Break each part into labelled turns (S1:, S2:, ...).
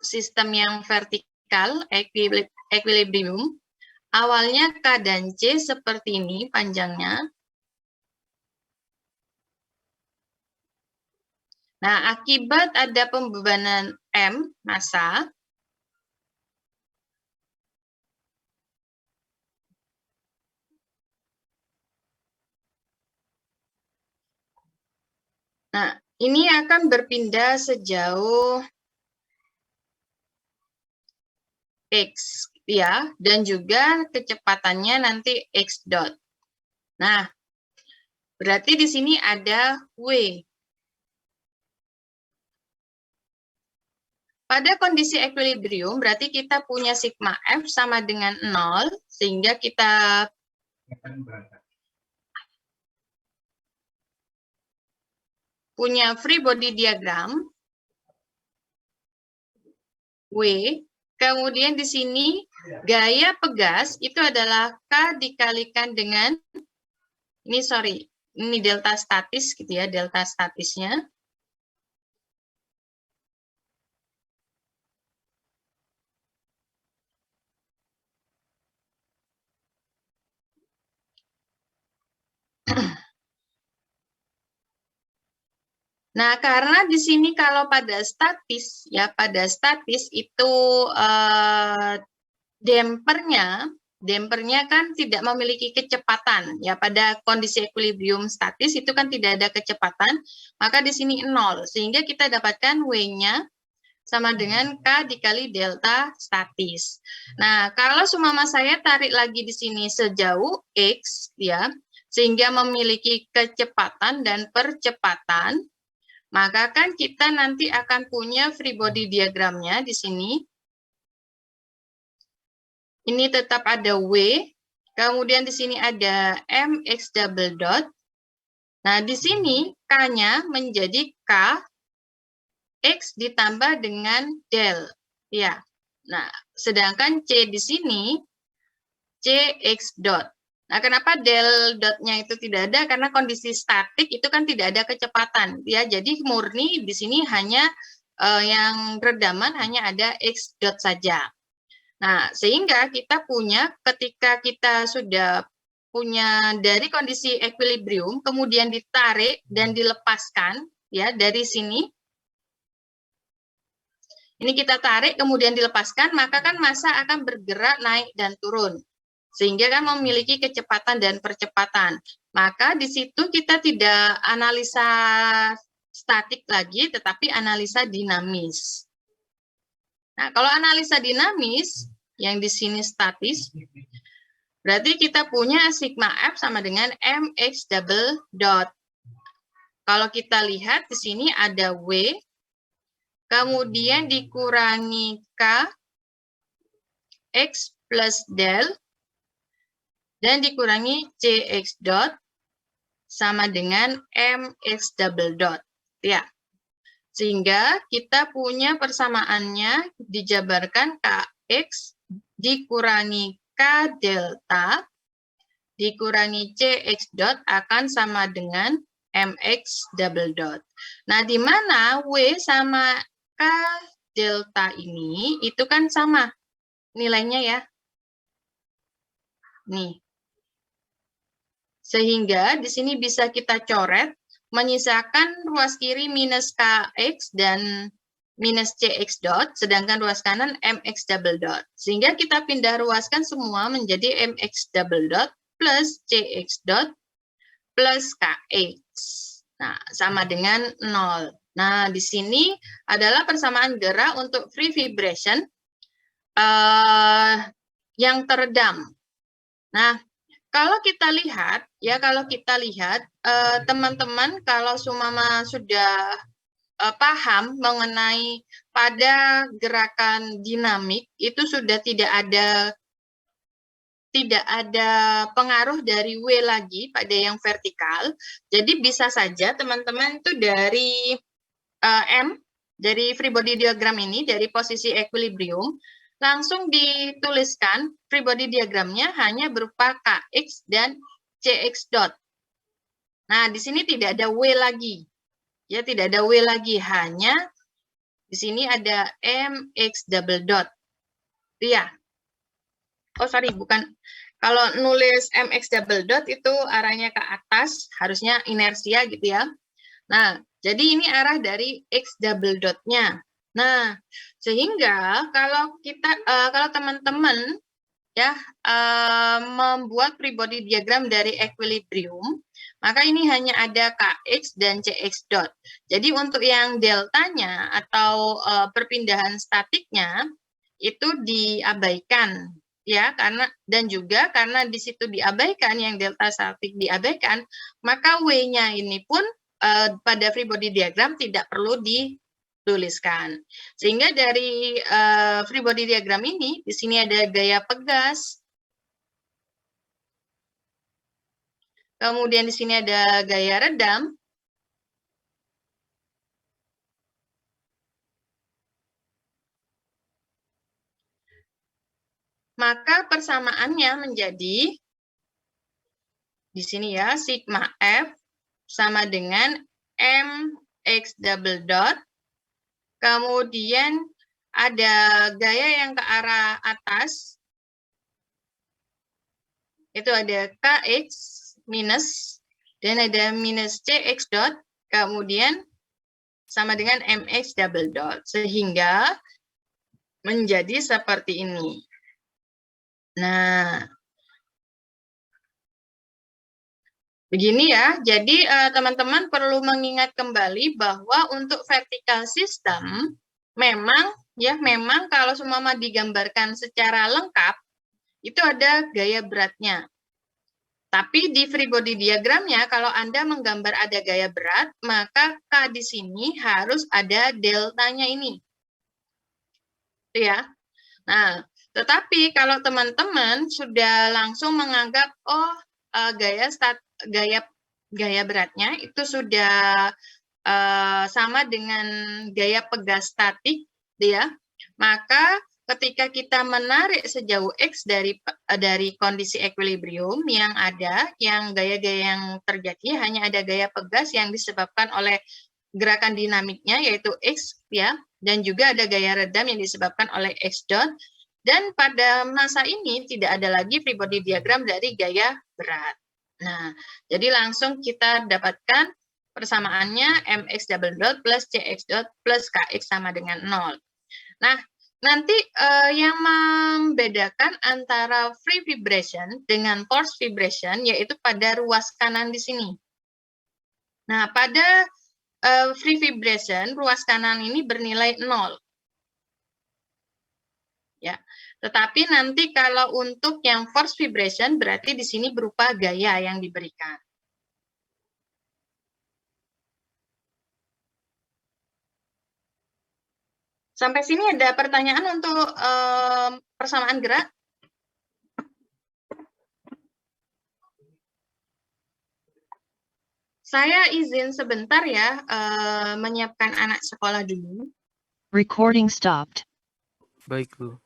S1: sistem yang vertikal, equilibrium, awalnya K dan C seperti ini panjangnya. Nah, akibat ada pembebanan M, massa, nah, ini akan berpindah sejauh X, ya, dan juga kecepatannya nanti X dot. Nah, berarti di sini ada W. Pada kondisi equilibrium, berarti kita punya sigma F sama dengan 0, sehingga kita punya free body diagram, W, kemudian di sini gaya pegas itu adalah K dikalikan dengan, ini delta statis gitu ya, delta statisnya. Nah, karena di sini kalau pada statis, ya pada statis itu dempernya kan tidak memiliki kecepatan. Ya, pada kondisi equilibrium statis itu kan tidak ada kecepatan, maka di sini 0. Sehingga kita dapatkan W-nya sama dengan K dikali delta statis. Nah, kalau seumpama saya tarik lagi di sini sejauh X, ya, sehingga memiliki kecepatan dan percepatan, maka kan kita nanti akan punya free body diagramnya di sini. Ini tetap ada W, kemudian di sini ada MX double dot. Nah, di sini K-nya menjadi K X ditambah dengan del. Ya. Nah, sedangkan C di sini CX dot. Nah, kenapa del dotnya itu tidak ada? Karena kondisi statik itu kan tidak ada kecepatan, ya. Jadi murni di sini hanya yang redaman hanya ada X dot saja. Nah, sehingga kita punya ketika kita sudah punya dari kondisi equilibrium, kemudian ditarik dan dilepaskan, ya, dari sini. Ini kita tarik kemudian dilepaskan, maka kan massa akan bergerak naik dan turun. Sehingga kan memiliki kecepatan dan percepatan. Maka di situ kita tidak analisa statik lagi, tetapi analisa dinamis. Nah, kalau analisa dinamis, yang di sini statis, berarti kita punya sigma F sama dengan MX double dot. Kalau kita lihat di sini ada W, kemudian dikurangi K, X plus del, dan dikurangi CX dot sama dengan MX double dot. Ya. Sehingga kita punya persamaannya dijabarkan KX dikurangi K delta dikurangi CX dot akan sama dengan MX double dot. Nah, di mana W sama K delta ini itu kan sama nilainya ya. Nih. Sehingga di sini bisa kita coret, menyisakan ruas kiri minus KX dan minus CX dot, sedangkan ruas kanan MX double dot. Sehingga kita pindah ruaskan semua menjadi MX double dot plus CX dot plus KX. Nah, sama dengan 0. Nah, di sini adalah persamaan gerak untuk free vibration yang teredam. Nah, kalau kita lihat, ya teman-teman kalau sumama sudah paham mengenai pada gerakan dinamik itu sudah tidak ada pengaruh dari W lagi pada yang vertikal. Jadi bisa saja teman-teman itu dari M, dari free body diagram ini, dari posisi equilibrium, langsung dituliskan free body diagramnya hanya berupa KX dan CX dot. Nah, di sini tidak ada W lagi. Ya, tidak ada W lagi, hanya di Di sini ada mx double dot. Iya. Oh, sorry, bukan. Kalau nulis mx double dot itu arahnya ke atas, harusnya inersia gitu ya. Nah, jadi ini arah dari x double dot-nya. Nah, sehingga kalau kalau teman-teman ya membuat free body diagram dari equilibrium, maka ini hanya ada kx dan cx dot. Jadi untuk yang deltanya atau perpindahan statiknya itu diabaikan ya, dan juga karena di situ diabaikan, yang delta statik diabaikan, maka W-nya ini pun pada free body diagram tidak perlu dituliskan. Sehingga dari free body diagram ini, di sini ada gaya pegas, kemudian di sini ada gaya redam, maka persamaannya menjadi di sini ya, sigma F sama dengan mx double dot, kemudian ada gaya yang ke arah atas, itu ada kx minus, dan ada minus cx dot, kemudian sama dengan mx double dot, sehingga menjadi seperti ini. Nah, begini ya, jadi teman-teman perlu mengingat kembali bahwa untuk vertical system memang kalau semua digambarkan secara lengkap itu ada gaya beratnya. Tapi di free body diagramnya kalau Anda menggambar ada gaya berat, maka K di sini harus ada deltanya ini. Ya. Nah, tetapi kalau teman-teman sudah langsung menganggap gaya beratnya itu sudah sama dengan gaya pegas statik, ya, maka ketika kita menarik sejauh x dari kondisi equilibrium yang ada, yang gaya-gaya yang terjadi hanya ada gaya pegas yang disebabkan oleh gerakan dinamiknya yaitu x, ya, dan juga ada gaya redam yang disebabkan oleh x dot. Dan pada masa ini tidak ada lagi free body diagram dari gaya berat. Nah, jadi langsung kita dapatkan persamaannya mx double dot plus cx dot plus kx sama dengan 0. Nah, nanti yang membedakan antara free vibration dengan force vibration yaitu pada ruas kanan di sini. Nah, pada free vibration, ruas kanan ini bernilai 0. Ya. Tetapi nanti kalau untuk yang force vibration berarti di sini berupa gaya yang diberikan. Sampai sini ada pertanyaan untuk persamaan gerak? Saya izin sebentar ya, menyiapkan anak sekolah dulu.
S2: Recording stopped.
S3: Baik, Bu.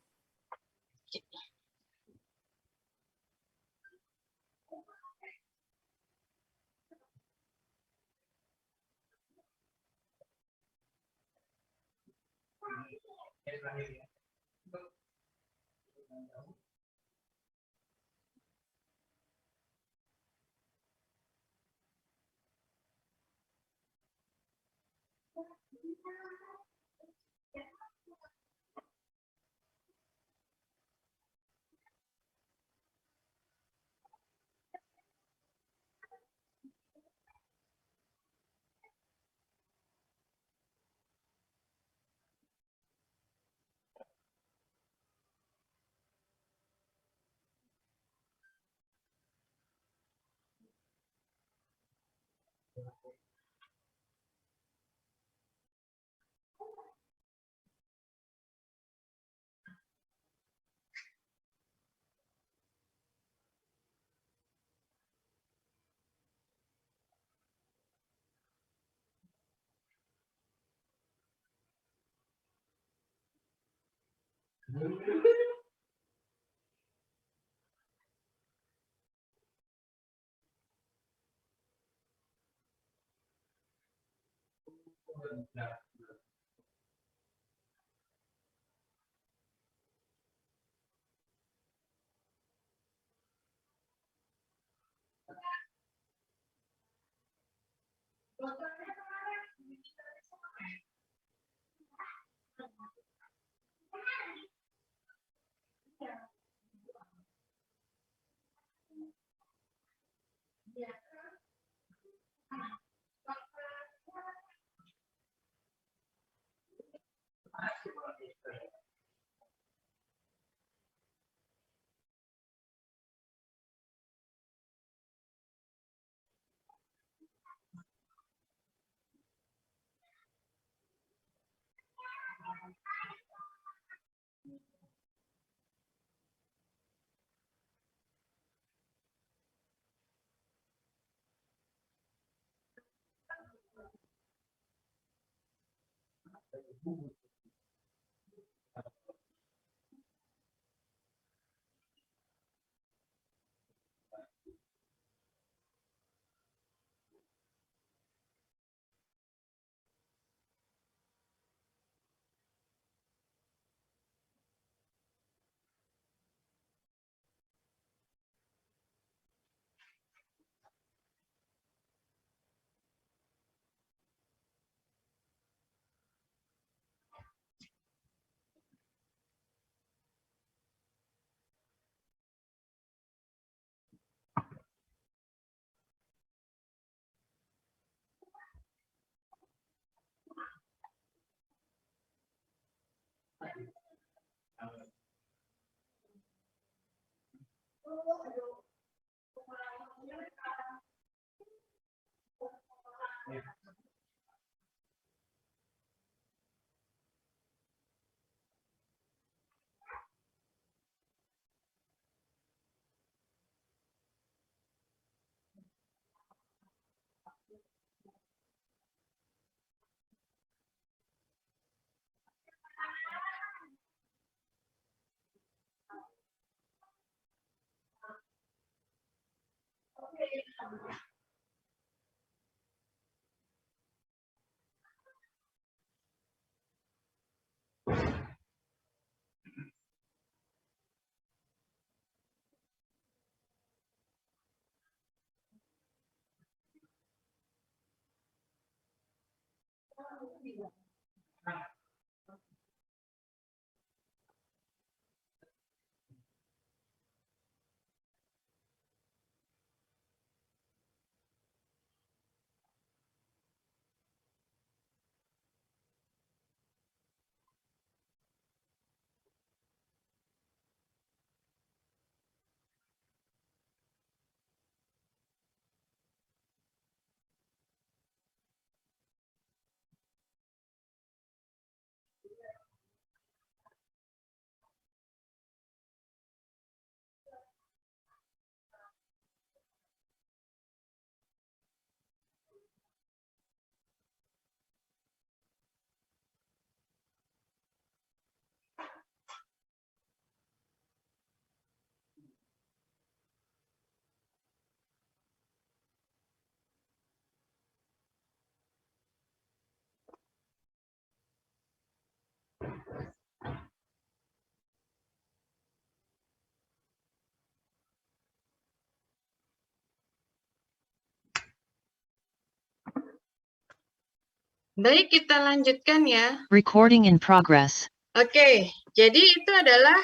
S1: Baik, kita lanjutkan ya.
S2: Recording in progress.
S1: Oke, jadi itu adalah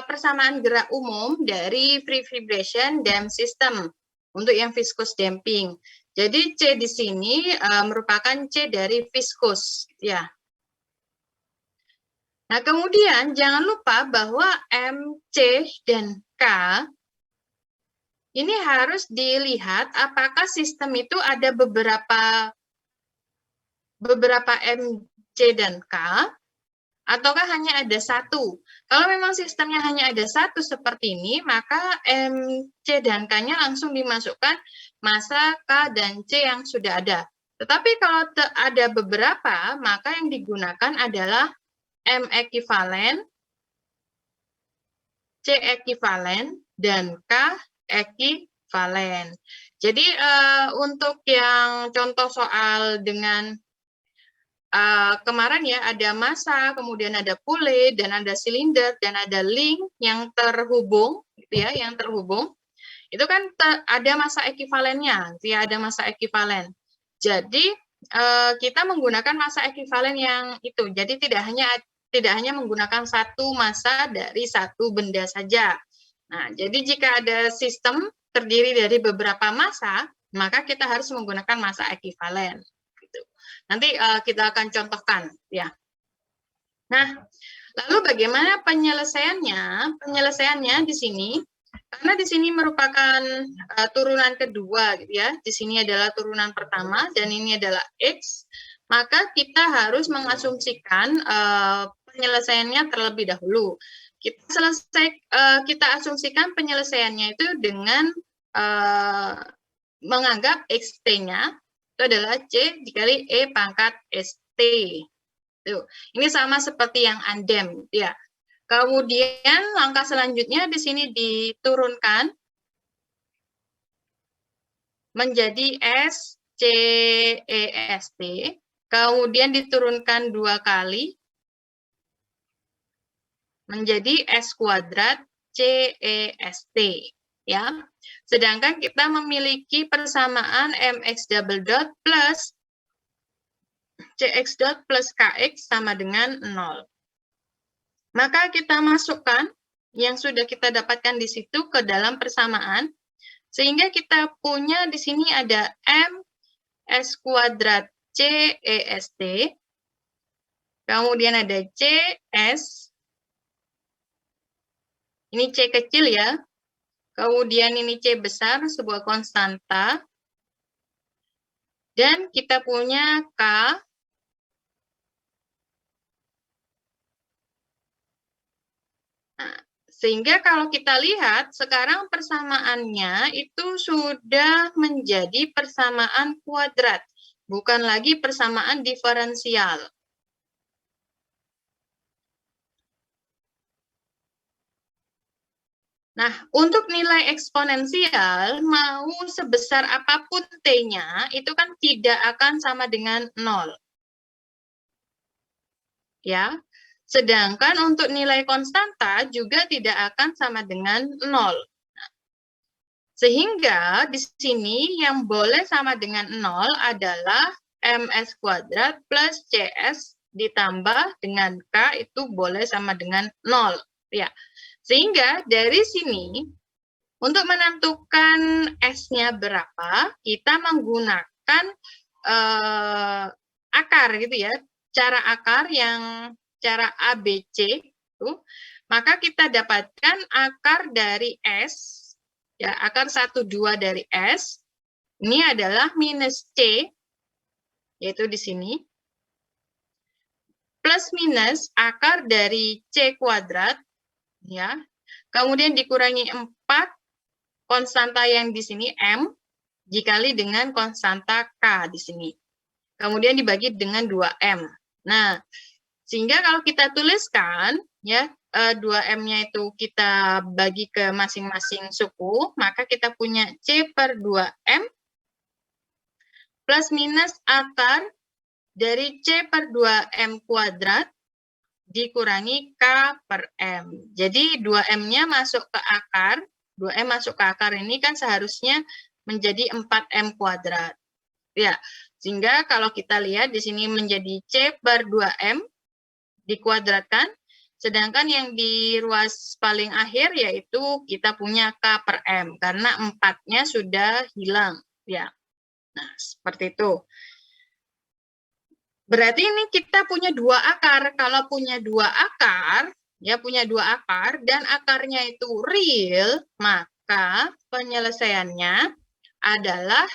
S1: persamaan gerak umum dari free vibration dam system untuk yang viscous damping. Jadi C di sini merupakan C dari viscous, ya. Nah, kemudian jangan lupa bahwa M, C, dan K ini harus dilihat apakah sistem itu ada beberapa M, C, dan K, ataukah hanya ada satu. Kalau memang sistemnya hanya ada satu seperti ini, maka M, C, dan K-nya langsung dimasukkan massa K dan C yang sudah ada. Tetapi kalau ada beberapa, maka yang digunakan adalah M ekivalen, C ekivalen, dan K ekivalen. Jadi untuk yang contoh soal dengan kemarin ya ada massa, kemudian ada pule, dan ada silinder, dan ada link yang terhubung, gitu ya, yang terhubung. Itu kan ada massa ekivalennya, gitu ya, ada massa ekivalen. Jadi kita menggunakan massa ekivalen yang itu. Jadi tidak hanya menggunakan satu massa dari satu benda saja. Nah, jadi jika ada sistem terdiri dari beberapa massa, maka kita harus menggunakan massa ekivalen. Nanti kita akan contohkan, ya. Nah, lalu bagaimana penyelesaiannya? Penyelesaiannya di sini, karena di sini merupakan turunan kedua, gitu ya. Di sini adalah turunan pertama dan ini adalah X, maka kita harus mengasumsikan penyelesaiannya terlebih dahulu. Kita asumsikan penyelesaiannya itu dengan menganggap XT-nya itu adalah C dikali E pangkat ST. Tuh, ini sama seperti yang undamp, ya. Kemudian langkah selanjutnya di sini diturunkan menjadi SCEST, kemudian diturunkan 2 kali menjadi S kuadrat CEST, ya. Sedangkan kita memiliki persamaan MX double dot plus CX dot plus KX sama dengan 0. Maka kita masukkan yang sudah kita dapatkan di situ ke dalam persamaan, sehingga kita punya di sini ada M S kuadrat CEST, kemudian ada CS, ini C kecil ya, kemudian ini C besar, sebuah konstanta, dan kita punya K, sehingga kalau kita lihat sekarang persamaannya itu sudah menjadi persamaan kuadrat, bukan lagi persamaan diferensial. Nah, untuk nilai eksponensial, mau sebesar apapun T-nya, itu kan tidak akan sama dengan 0. Ya. Sedangkan untuk nilai konstanta juga tidak akan sama dengan 0. Sehingga di sini yang boleh sama dengan 0 adalah MS kuadrat plus CS ditambah dengan K itu boleh sama dengan 0. Ya. Sehingga dari sini, untuk menentukan S-nya berapa, kita menggunakan akar gitu ya, cara akar yang cara ABC itu, maka kita dapatkan akar dari S, ya akar 1, 2 dari S, ini adalah minus C, yaitu di sini, plus minus akar dari C kuadrat, ya, kemudian dikurangi 4, konstanta yang di sini M, dikali dengan konstanta K di sini. Kemudian dibagi dengan 2M. Nah, sehingga kalau kita tuliskan, ya 2M-nya itu kita bagi ke masing-masing suku, maka kita punya C per 2M plus minus akar dari C per 2M kuadrat dikurangi K per M. Jadi 2M-nya masuk ke akar, 2M masuk ke akar ini kan seharusnya menjadi 4M kuadrat. Ya, sehingga kalau kita lihat di sini menjadi C per 2M dikuadratkan, sedangkan yang di ruas paling akhir yaitu kita punya K per M, karena 4-nya sudah hilang. Ya. Nah, seperti itu. Berarti ini kita punya 2 akar. Kalau punya 2 akar, ya punya 2 akar, dan akarnya itu real, maka penyelesaiannya adalah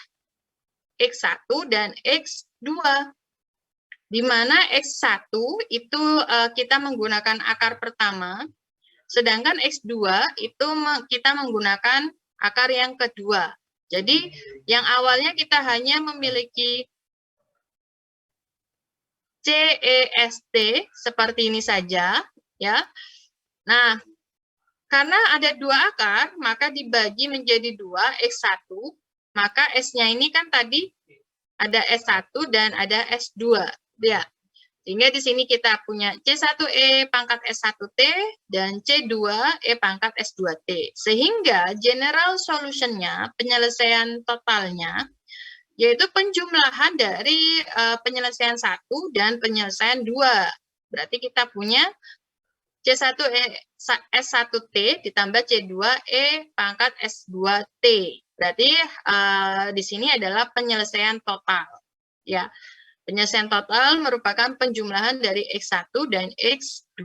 S1: X1 dan X2. Di mana X1 itu kita menggunakan akar pertama, sedangkan X2 itu kita menggunakan akar yang kedua. Jadi yang awalnya kita hanya memiliki CEST seperti ini saja, ya. Nah, karena ada 2 akar, maka dibagi menjadi 2, X1, maka S-nya ini kan tadi ada S1 dan ada S2. Ya. Sehingga di sini kita punya C1E pangkat S1T dan C2E pangkat S2T. Sehingga general solution-nya, penyelesaian totalnya, yaitu penjumlahan dari penyelesaian 1 dan penyelesaian 2. Berarti kita punya C1E S1T ditambah C2E pangkat S2T. Berarti di sini adalah penyelesaian total. Ya. Penyelesaian total merupakan penjumlahan dari X1 dan X2.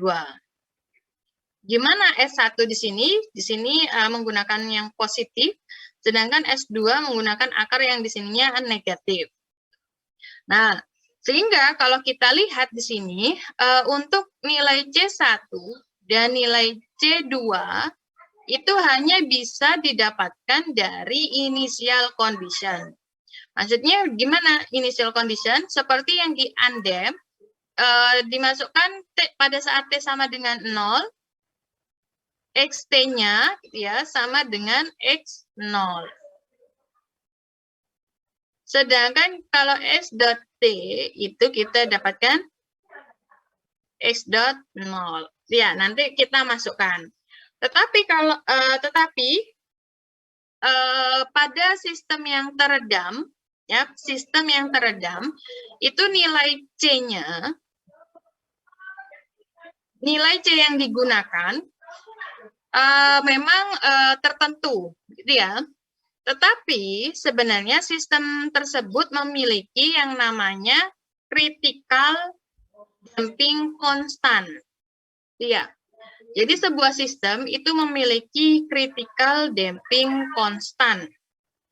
S1: Gimana S1 di sini? Di sini menggunakan yang positif, sedangkan S2 menggunakan akar yang di sininya negatif. Nah, sehingga kalau kita lihat di sini, untuk nilai C1 dan nilai C2 itu hanya bisa didapatkan dari initial condition. Maksudnya gimana initial condition? Seperti yang di undamp, dimasukkan pada saat T sama dengan 0, XT-nya ya sama dengan X0. Sedangkan kalau S dot T itu kita dapatkan X dot 0. Ya, nanti kita masukkan. Tetapi kalau pada sistem yang teredam, ya, sistem yang teredam itu nilai C yang digunakan memang tertentu, gitu ya. Tetapi sebenarnya sistem tersebut memiliki yang namanya critical damping constant. Ya. Jadi sebuah sistem itu memiliki critical damping constant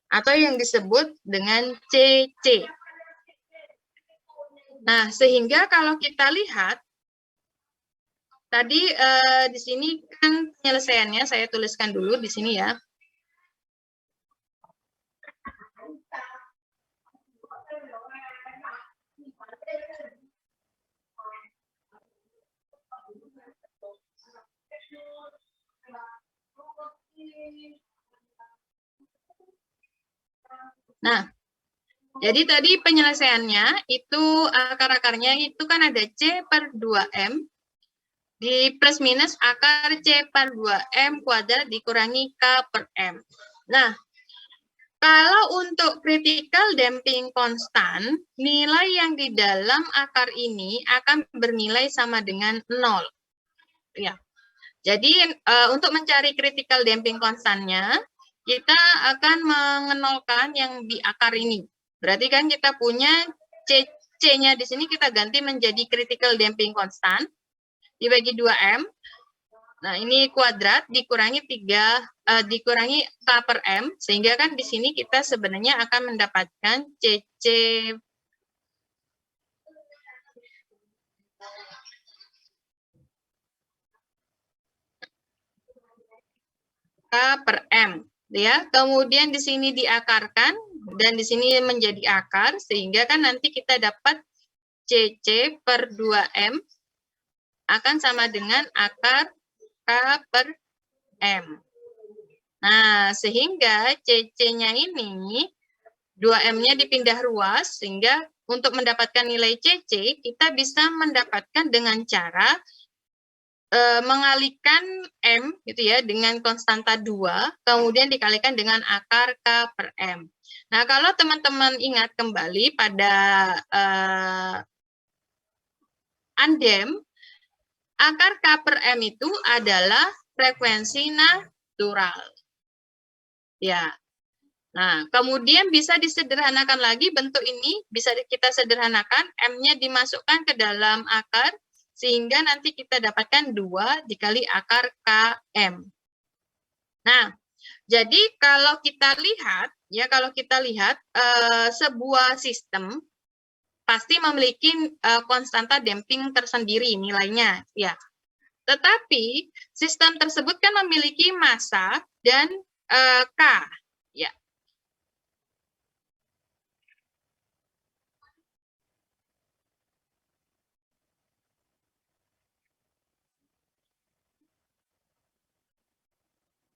S1: atau yang disebut dengan CC. Nah, sehingga kalau kita lihat tadi di sini kan penyelesaiannya saya tuliskan dulu di sini ya. Nah, jadi tadi penyelesaiannya itu akar-akarnya itu kan ada C per 2M di plus minus akar C per 2M kuadrat dikurangi K per M. Nah, kalau untuk critical damping constant, nilai yang di dalam akar ini akan bernilai sama dengan 0. Ya. Jadi untuk mencari critical damping constantnya, kita akan mengenolkan yang di akar ini. Berarti kan kita punya C-nya di sini kita ganti menjadi critical damping constant dibagi 2M. Nah, ini kuadrat dikurangi dikurangi K per M, sehingga kan di sini kita sebenarnya akan mendapatkan CC K per M. Ya, kemudian di sini diakarkan dan di sini menjadi akar, sehingga kan nanti kita dapat CC per 2M akan sama dengan akar K per M. Nah, sehingga CC-nya ini 2M-nya dipindah ruas, sehingga untuk mendapatkan nilai CC, kita bisa mendapatkan dengan cara mengalihkan M gitu ya dengan konstanta 2, kemudian dikalikan dengan akar K per M. Nah, kalau teman-teman ingat kembali pada Andem, akar K per M itu adalah frekuensi natural. Ya. Nah, kemudian bisa disederhanakan lagi bentuk ini, bisa kita sederhanakan, M-nya dimasukkan ke dalam akar, sehingga nanti kita dapatkan 2 dikali akar KM. Nah, jadi kalau kita lihat, ya kalau kita lihat sebuah sistem pasti memiliki konstanta damping tersendiri nilainya, ya. Tetapi sistem tersebut kan memiliki massa dan K, ya.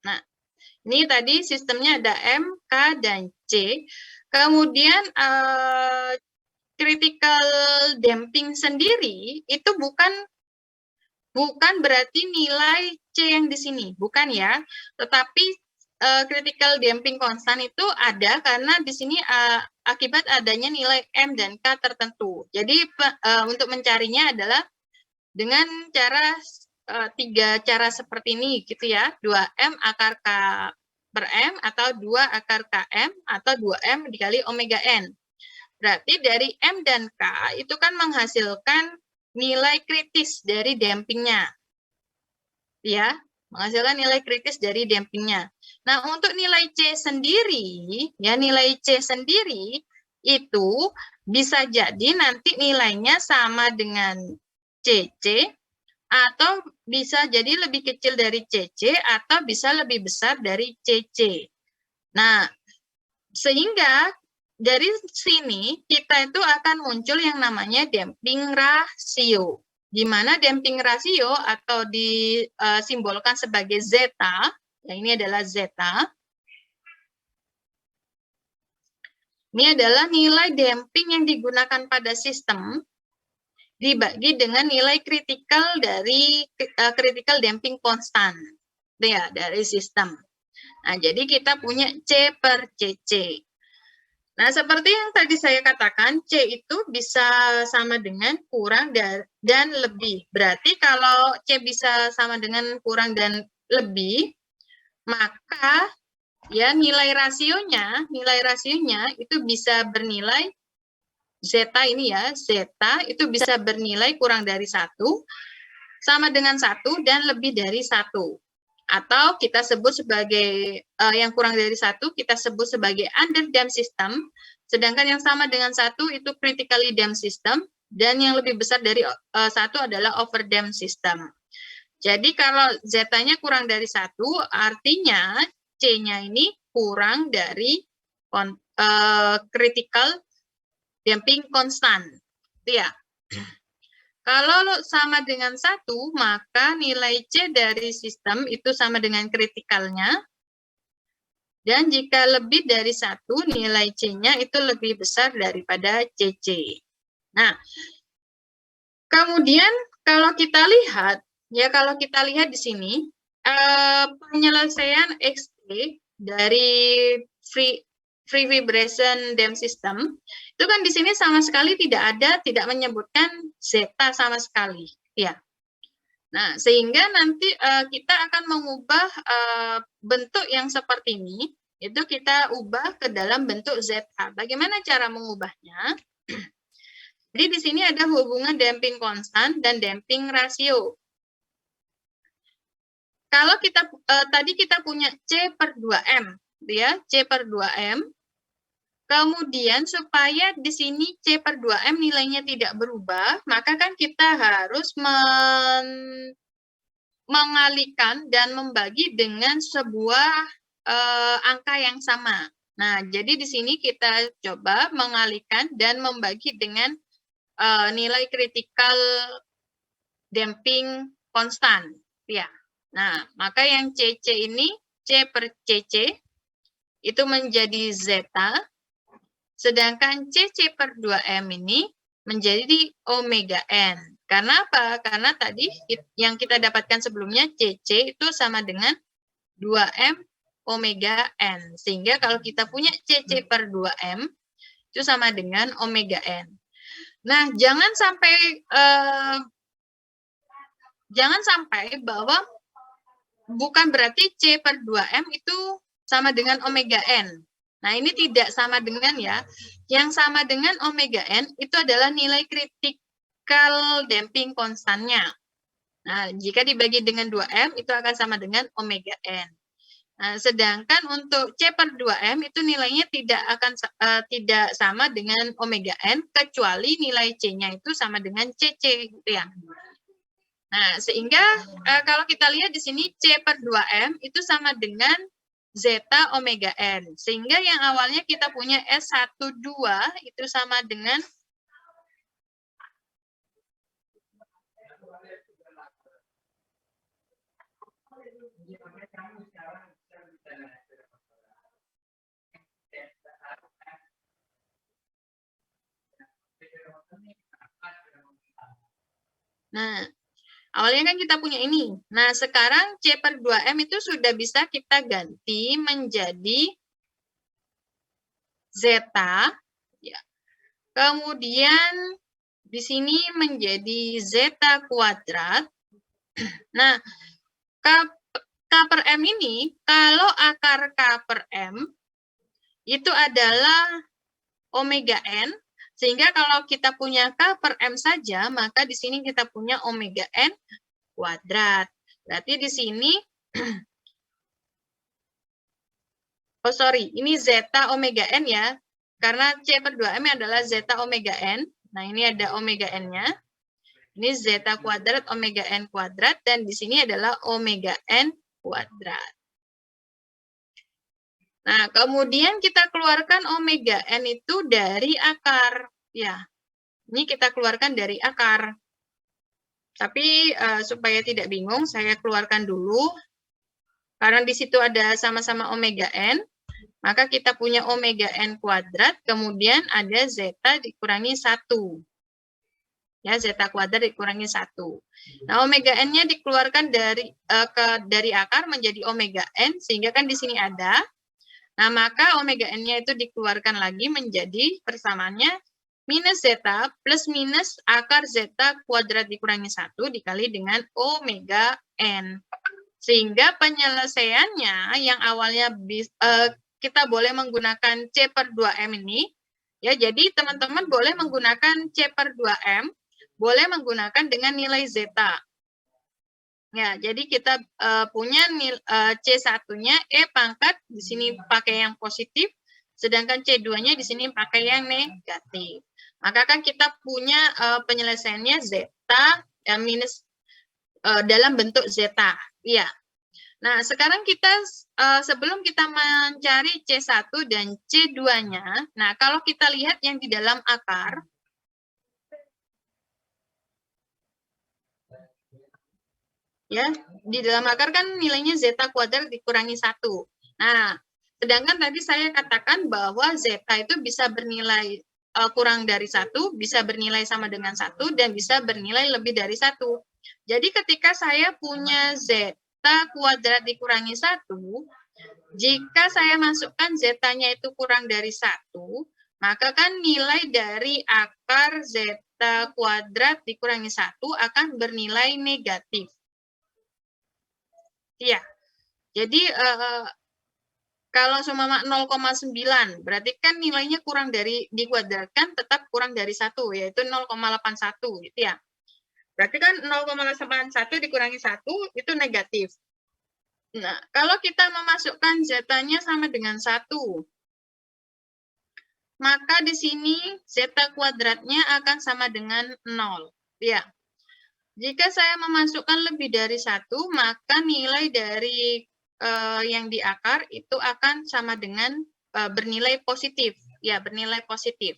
S1: Nah, ini tadi sistemnya ada M, K, dan C. Kemudian critical damping sendiri itu bukan berarti nilai C yang di sini, bukan ya. Tetapi critical damping constant itu ada karena di sini akibat adanya nilai M dan K tertentu. Jadi untuk mencarinya adalah dengan cara 3 cara seperti ini gitu ya, 2M akar K per M atau 2 akar KM atau 2M dikali omega N. Berarti dari M dan K itu kan menghasilkan nilai kritis dari dampingnya. Ya, menghasilkan nilai kritis dari dampingnya. Nah, untuk nilai C sendiri, ya nilai C sendiri itu bisa jadi nanti nilainya sama dengan CC, atau bisa jadi lebih kecil dari CC, atau bisa lebih besar dari CC. Nah, sehingga dari sini kita itu akan muncul yang namanya damping rasio. Di mana damping rasio atau disimbolkan sebagai zeta, ya ini adalah zeta. Ini adalah nilai damping yang digunakan pada sistem dibagi dengan nilai kritikal dari critical damping constant, ya, dari sistem. Nah, jadi kita punya C per CC. Nah, seperti yang tadi saya katakan, C itu bisa sama dengan kurang dan lebih. Berarti kalau C bisa sama dengan kurang dan lebih, maka ya nilai rasionya itu bisa bernilai zeta ini ya, zeta itu bisa bernilai kurang dari 1, sama dengan 1, dan lebih dari 1. Atau kita sebut sebagai yang kurang dari 1 kita sebut sebagai underdamped system, sedangkan yang sama dengan 1 itu critically damped system, dan yang lebih besar dari 1 adalah overdamped system. Jadi kalau zeta-nya kurang dari 1, artinya C-nya ini kurang dari critical damping constant. Ya. Kalau sama dengan 1, maka nilai C dari sistem itu sama dengan kritikalnya. Dan jika lebih dari 1, nilai C-nya itu lebih besar daripada CC. Nah, kemudian kalau kita lihat di sini, penyelesaian XT dari free vibration dam system itu kan di sini sama sekali tidak menyebutkan zeta sama sekali, ya. Nah, sehingga nanti kita akan mengubah bentuk yang seperti ini, itu kita ubah ke dalam bentuk zeta. Bagaimana cara mengubahnya? Jadi di sini ada hubungan damping konstan dan damping rasio. Kalau kita tadi kita punya C per 2M, ya, C per 2M. Kemudian supaya di sini C per 2M nilainya tidak berubah, maka kan kita harus mengalihkan dan membagi dengan sebuah angka yang sama. Nah, jadi di sini kita coba mengalihkan dan membagi dengan nilai critical damping konstan. Ya. Nah, maka yang CC ini, C per CC, itu menjadi zeta. Sedangkan CC per 2M ini menjadi omega N. Karena apa? Karena tadi yang kita dapatkan sebelumnya CC itu sama dengan 2M omega N. Sehingga kalau kita punya CC per 2M itu sama dengan omega N. Nah, jangan sampai bahwa bukan berarti C per 2M itu sama dengan omega N. Nah, ini tidak sama dengan ya. Yang sama dengan omega N itu adalah nilai critical damping konstannya. Nah, jika dibagi dengan 2M itu akan sama dengan omega N. Nah, sedangkan untuk C per 2M itu nilainya tidak sama dengan omega N, kecuali nilai C-nya itu sama dengan CC, gitu ya. Nah, sehingga kalau kita lihat di sini C per 2M itu sama dengan zeta omega N. Sehingga yang awalnya kita punya S12 itu sama dengan Nah, awalnya kan kita punya ini. Nah, sekarang C per 2M itu sudah bisa kita ganti menjadi zeta. Ya. Kemudian di sini menjadi zeta kuadrat. Nah, K per M ini, kalau akar K per M itu adalah omega N, sehingga kalau kita punya K per M saja, maka di sini kita punya omega N kuadrat. Berarti di sini, ini zeta omega N ya, karena C per 2M adalah zeta omega N. Nah, ini ada omega N-nya. Ini zeta kuadrat omega N kuadrat, dan di sini adalah omega N kuadrat. Nah, kemudian kita keluarkan omega n itu dari akar. Ya, ini kita keluarkan dari akar. Tapi supaya tidak bingung, saya keluarkan dulu. Karena di situ ada sama-sama omega n, maka kita punya omega n kuadrat, kemudian ada zeta dikurangi 1. Ya, zeta kuadrat dikurangi 1. Nah, omega n-nya dikeluarkan dari akar menjadi omega n, sehingga kan di sini ada. Nah, maka omega n-nya itu dikeluarkan lagi menjadi persamaannya minus zeta plus minus akar zeta kuadrat dikurangi 1 dikali dengan omega n. Sehingga penyelesaiannya yang awalnya kita boleh menggunakan C per 2M ini, ya, jadi teman-teman boleh menggunakan C per 2M, boleh menggunakan dengan nilai zeta. Ya, jadi kita punya C1-nya E pangkat, di sini pakai yang positif, sedangkan C2-nya di sini pakai yang negatif. Maka kan kita punya penyelesaiannya zeta minus dalam bentuk zeta. Iya. Nah, sekarang kita sebelum kita mencari C1 dan C2-nya, nah kalau kita lihat yang di dalam akar, ya, di dalam akar kan nilainya zeta kuadrat dikurangi 1. Nah, sedangkan tadi saya katakan bahwa zeta itu bisa bernilai kurang dari 1, bisa bernilai sama dengan 1, dan bisa bernilai lebih dari 1. Jadi ketika saya punya zeta kuadrat dikurangi 1, jika saya masukkan zeta-nya itu kurang dari 1, maka kan nilai dari akar zeta kuadrat dikurangi 1 akan bernilai negatif. Iya, jadi kalau seumpama 0,9, berarti kan nilainya kurang dari, dikuadratkan tetap kurang dari 1, yaitu 0,81, gitu ya. Berarti kan 0,81 dikurangi 1, itu negatif. Nah, kalau kita memasukkan zeta-nya sama dengan 1, maka di sini zeta kuadratnya akan sama dengan 0. Ya. Jika saya memasukkan lebih dari 1, maka nilai dari yang di akar itu akan sama dengan bernilai positif. Ya, bernilai positif.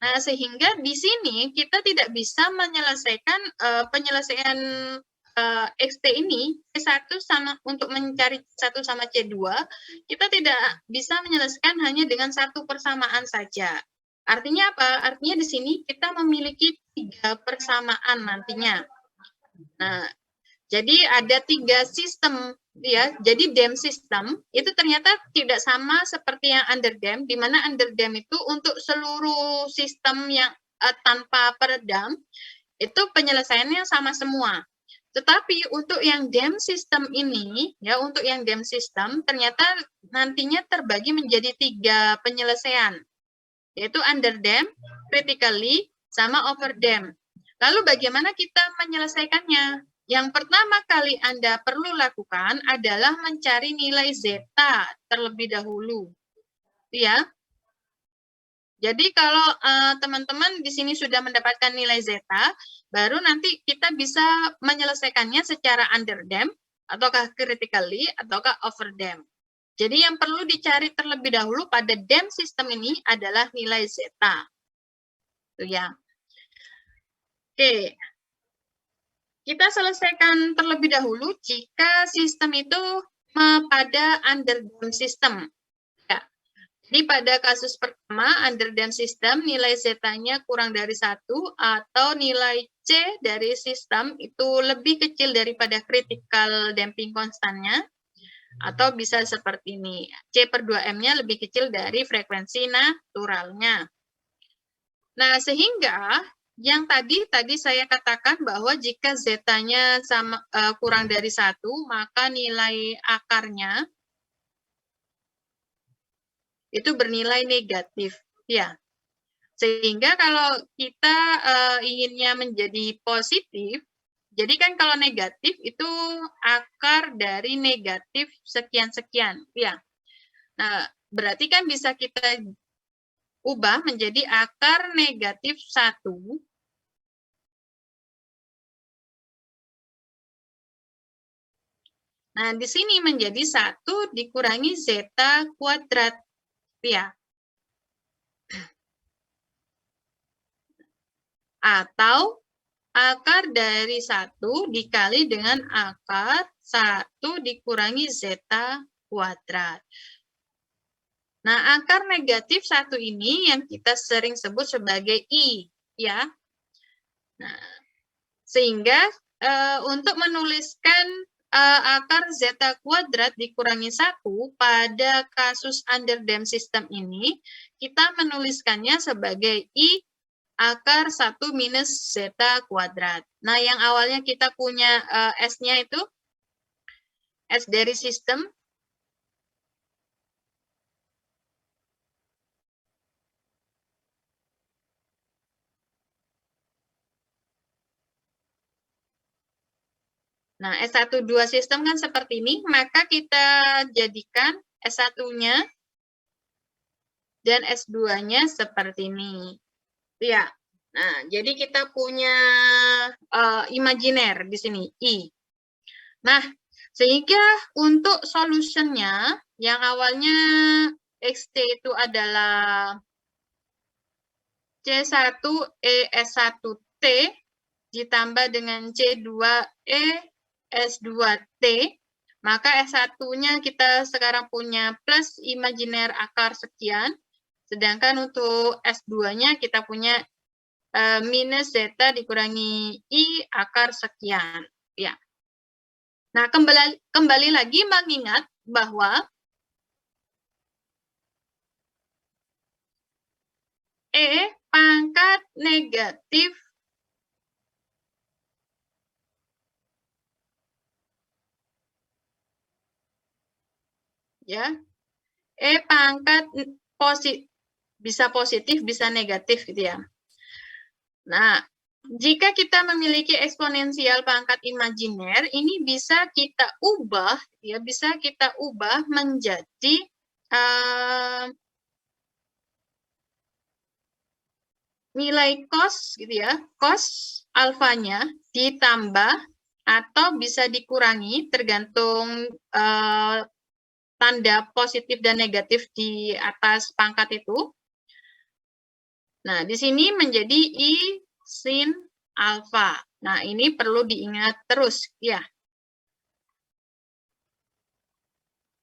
S1: Nah, sehingga di sini kita tidak bisa menyelesaikan penyelesaian XT ini, C1 sama untuk mencari 1 sama C2, kita tidak bisa menyelesaikan hanya dengan satu persamaan saja. Artinya apa? Artinya di sini kita memiliki 3 persamaan nantinya. Nah, jadi ada 3 sistem, ya. Jadi dam system itu ternyata tidak sama seperti yang underdam, di mana underdam itu untuk seluruh sistem yang tanpa peredam itu penyelesaiannya sama semua. Tetapi untuk yang dam system ini, ya, untuk yang dam system ternyata nantinya terbagi menjadi 3 penyelesaian, yaitu underdam, critically, sama overdam. Lalu bagaimana kita menyelesaikannya? Yang pertama kali Anda perlu lakukan adalah mencari nilai zeta terlebih dahulu. Ya. Jadi kalau teman-teman di sini sudah mendapatkan nilai zeta, baru nanti kita bisa menyelesaikannya secara underdam, ataukah critically, ataukah overdam. Jadi yang perlu dicari terlebih dahulu pada dam system ini adalah nilai zeta. Itu ya. Oke. Kita selesaikan terlebih dahulu jika sistem itu pada underdam system. Ya. Jadi pada kasus pertama, underdam system, nilai zeta-nya kurang dari 1, atau nilai C dari sistem itu lebih kecil daripada critical damping constantnya, atau bisa seperti ini, C per 2M-nya lebih kecil dari frekuensi naturalnya. Nah, sehingga yang tadi saya katakan bahwa jika zeta-nya sama kurang dari 1, maka nilai akarnya itu bernilai negatif, ya. Sehingga kalau kita inginnya menjadi positif, jadi kan kalau negatif itu akar dari negatif sekian-sekian, ya. Nah, berarti kan bisa kita ubah menjadi akar negatif 1 Nah, di sini menjadi 1 dikurangi zeta kuadrat. Ya. Atau akar dari 1 dikali dengan akar 1 dikurangi zeta kuadrat. Nah, akar negatif 1 ini yang kita sering sebut sebagai I, ya. Nah, sehingga untuk menuliskan akar zeta kuadrat dikurangi 1 pada kasus underdamped system ini, kita menuliskannya sebagai I akar 1 minus zeta kuadrat. Nah, yang awalnya kita punya S-nya itu, S dari sistem, nah, S12 sistem kan seperti ini, maka kita jadikan S1-nya dan S2-nya seperti ini. Ya. Nah, jadi kita punya imajiner di sini, I. Nah, sehingga untuk solutionnya yang awalnya XT itu adalah C1E-S1T ditambah dengan C2E-S2T, maka S1-nya kita sekarang punya plus imajiner akar sekian, sedangkan untuk S2-nya kita punya minus zeta dikurangi I akar sekian. Ya. Nah, kembali lagi mengingat bahwa E pangkat negatif ya. E pangkat bisa positif, bisa negatif gitu ya. Nah, jika kita memiliki eksponensial pangkat imajiner, ini bisa kita ubah, ya, bisa kita ubah menjadi nilai cos, gitu ya, cos alfanya ditambah atau bisa dikurangi tergantung tanda positif dan negatif di atas pangkat itu. Nah, di sini menjadi I sin alfa. Nah, ini perlu diingat terus, ya.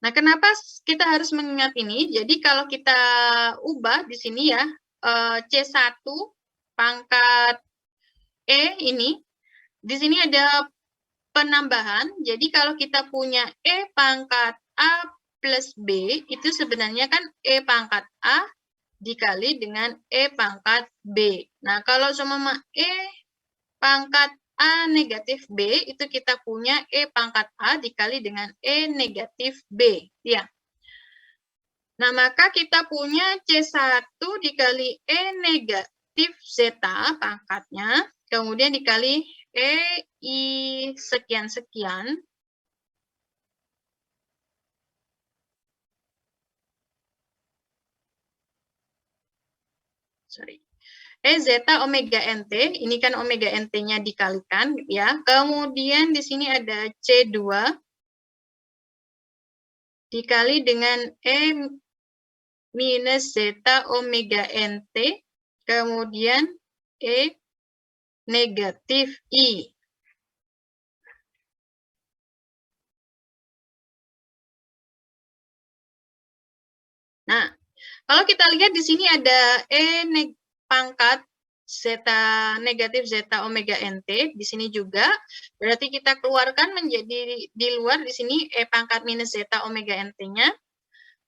S1: Nah, kenapa kita harus mengingat ini? Jadi, kalau kita ubah di sini ya, C1 pangkat E ini, di sini ada penambahan. Jadi, kalau kita punya E pangkat A plus B, itu sebenarnya kan E pangkat A dikali dengan E pangkat B. Nah, kalau seumpama E pangkat A negatif B, itu kita punya E pangkat A dikali dengan E negatif B. Ya. Nah, maka kita punya C1 dikali E negatif zeta pangkatnya, kemudian dikali E I sekian-sekian, E zeta omega NT, ini kan omega NT-nya dikalikan, ya. Kemudian di sini ada C2 dikali dengan E minus zeta omega NT, kemudian E negatif I. Nah, kalau kita lihat di sini ada E pangkat zeta negatif zeta omega NT, di sini juga, berarti kita keluarkan menjadi di luar di sini E pangkat minus zeta omega NT-nya.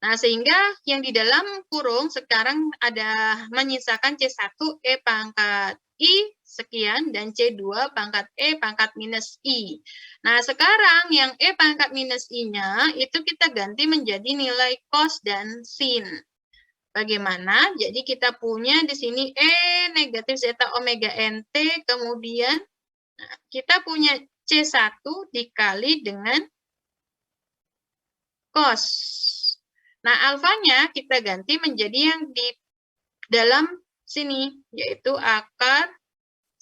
S1: Nah, sehingga yang di dalam kurung sekarang ada menyisakan C1 E pangkat I sekian dan C2 pangkat E pangkat minus I. Nah, sekarang yang E pangkat minus I-nya itu kita ganti menjadi nilai cos dan sin. Bagaimana? Jadi kita punya di sini E negatif zeta omega NT, kemudian kita punya C1 dikali dengan cos. Nah, alfanya kita ganti menjadi yang di dalam sini, yaitu akar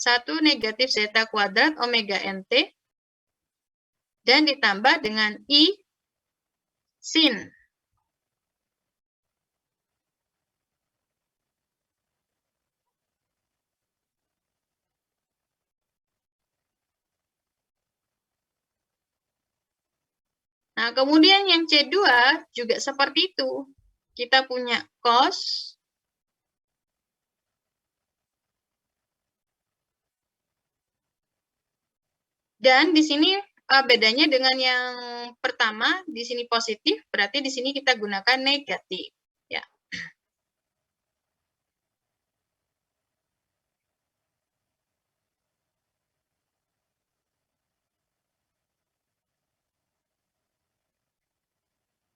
S1: 1 negatif zeta kuadrat omega NT dan ditambah dengan I sin. Nah, kemudian yang C2 juga seperti itu. Kita punya cos. Dan di sini bedanya dengan yang pertama, di sini positif, berarti di sini kita gunakan negatif. Ya.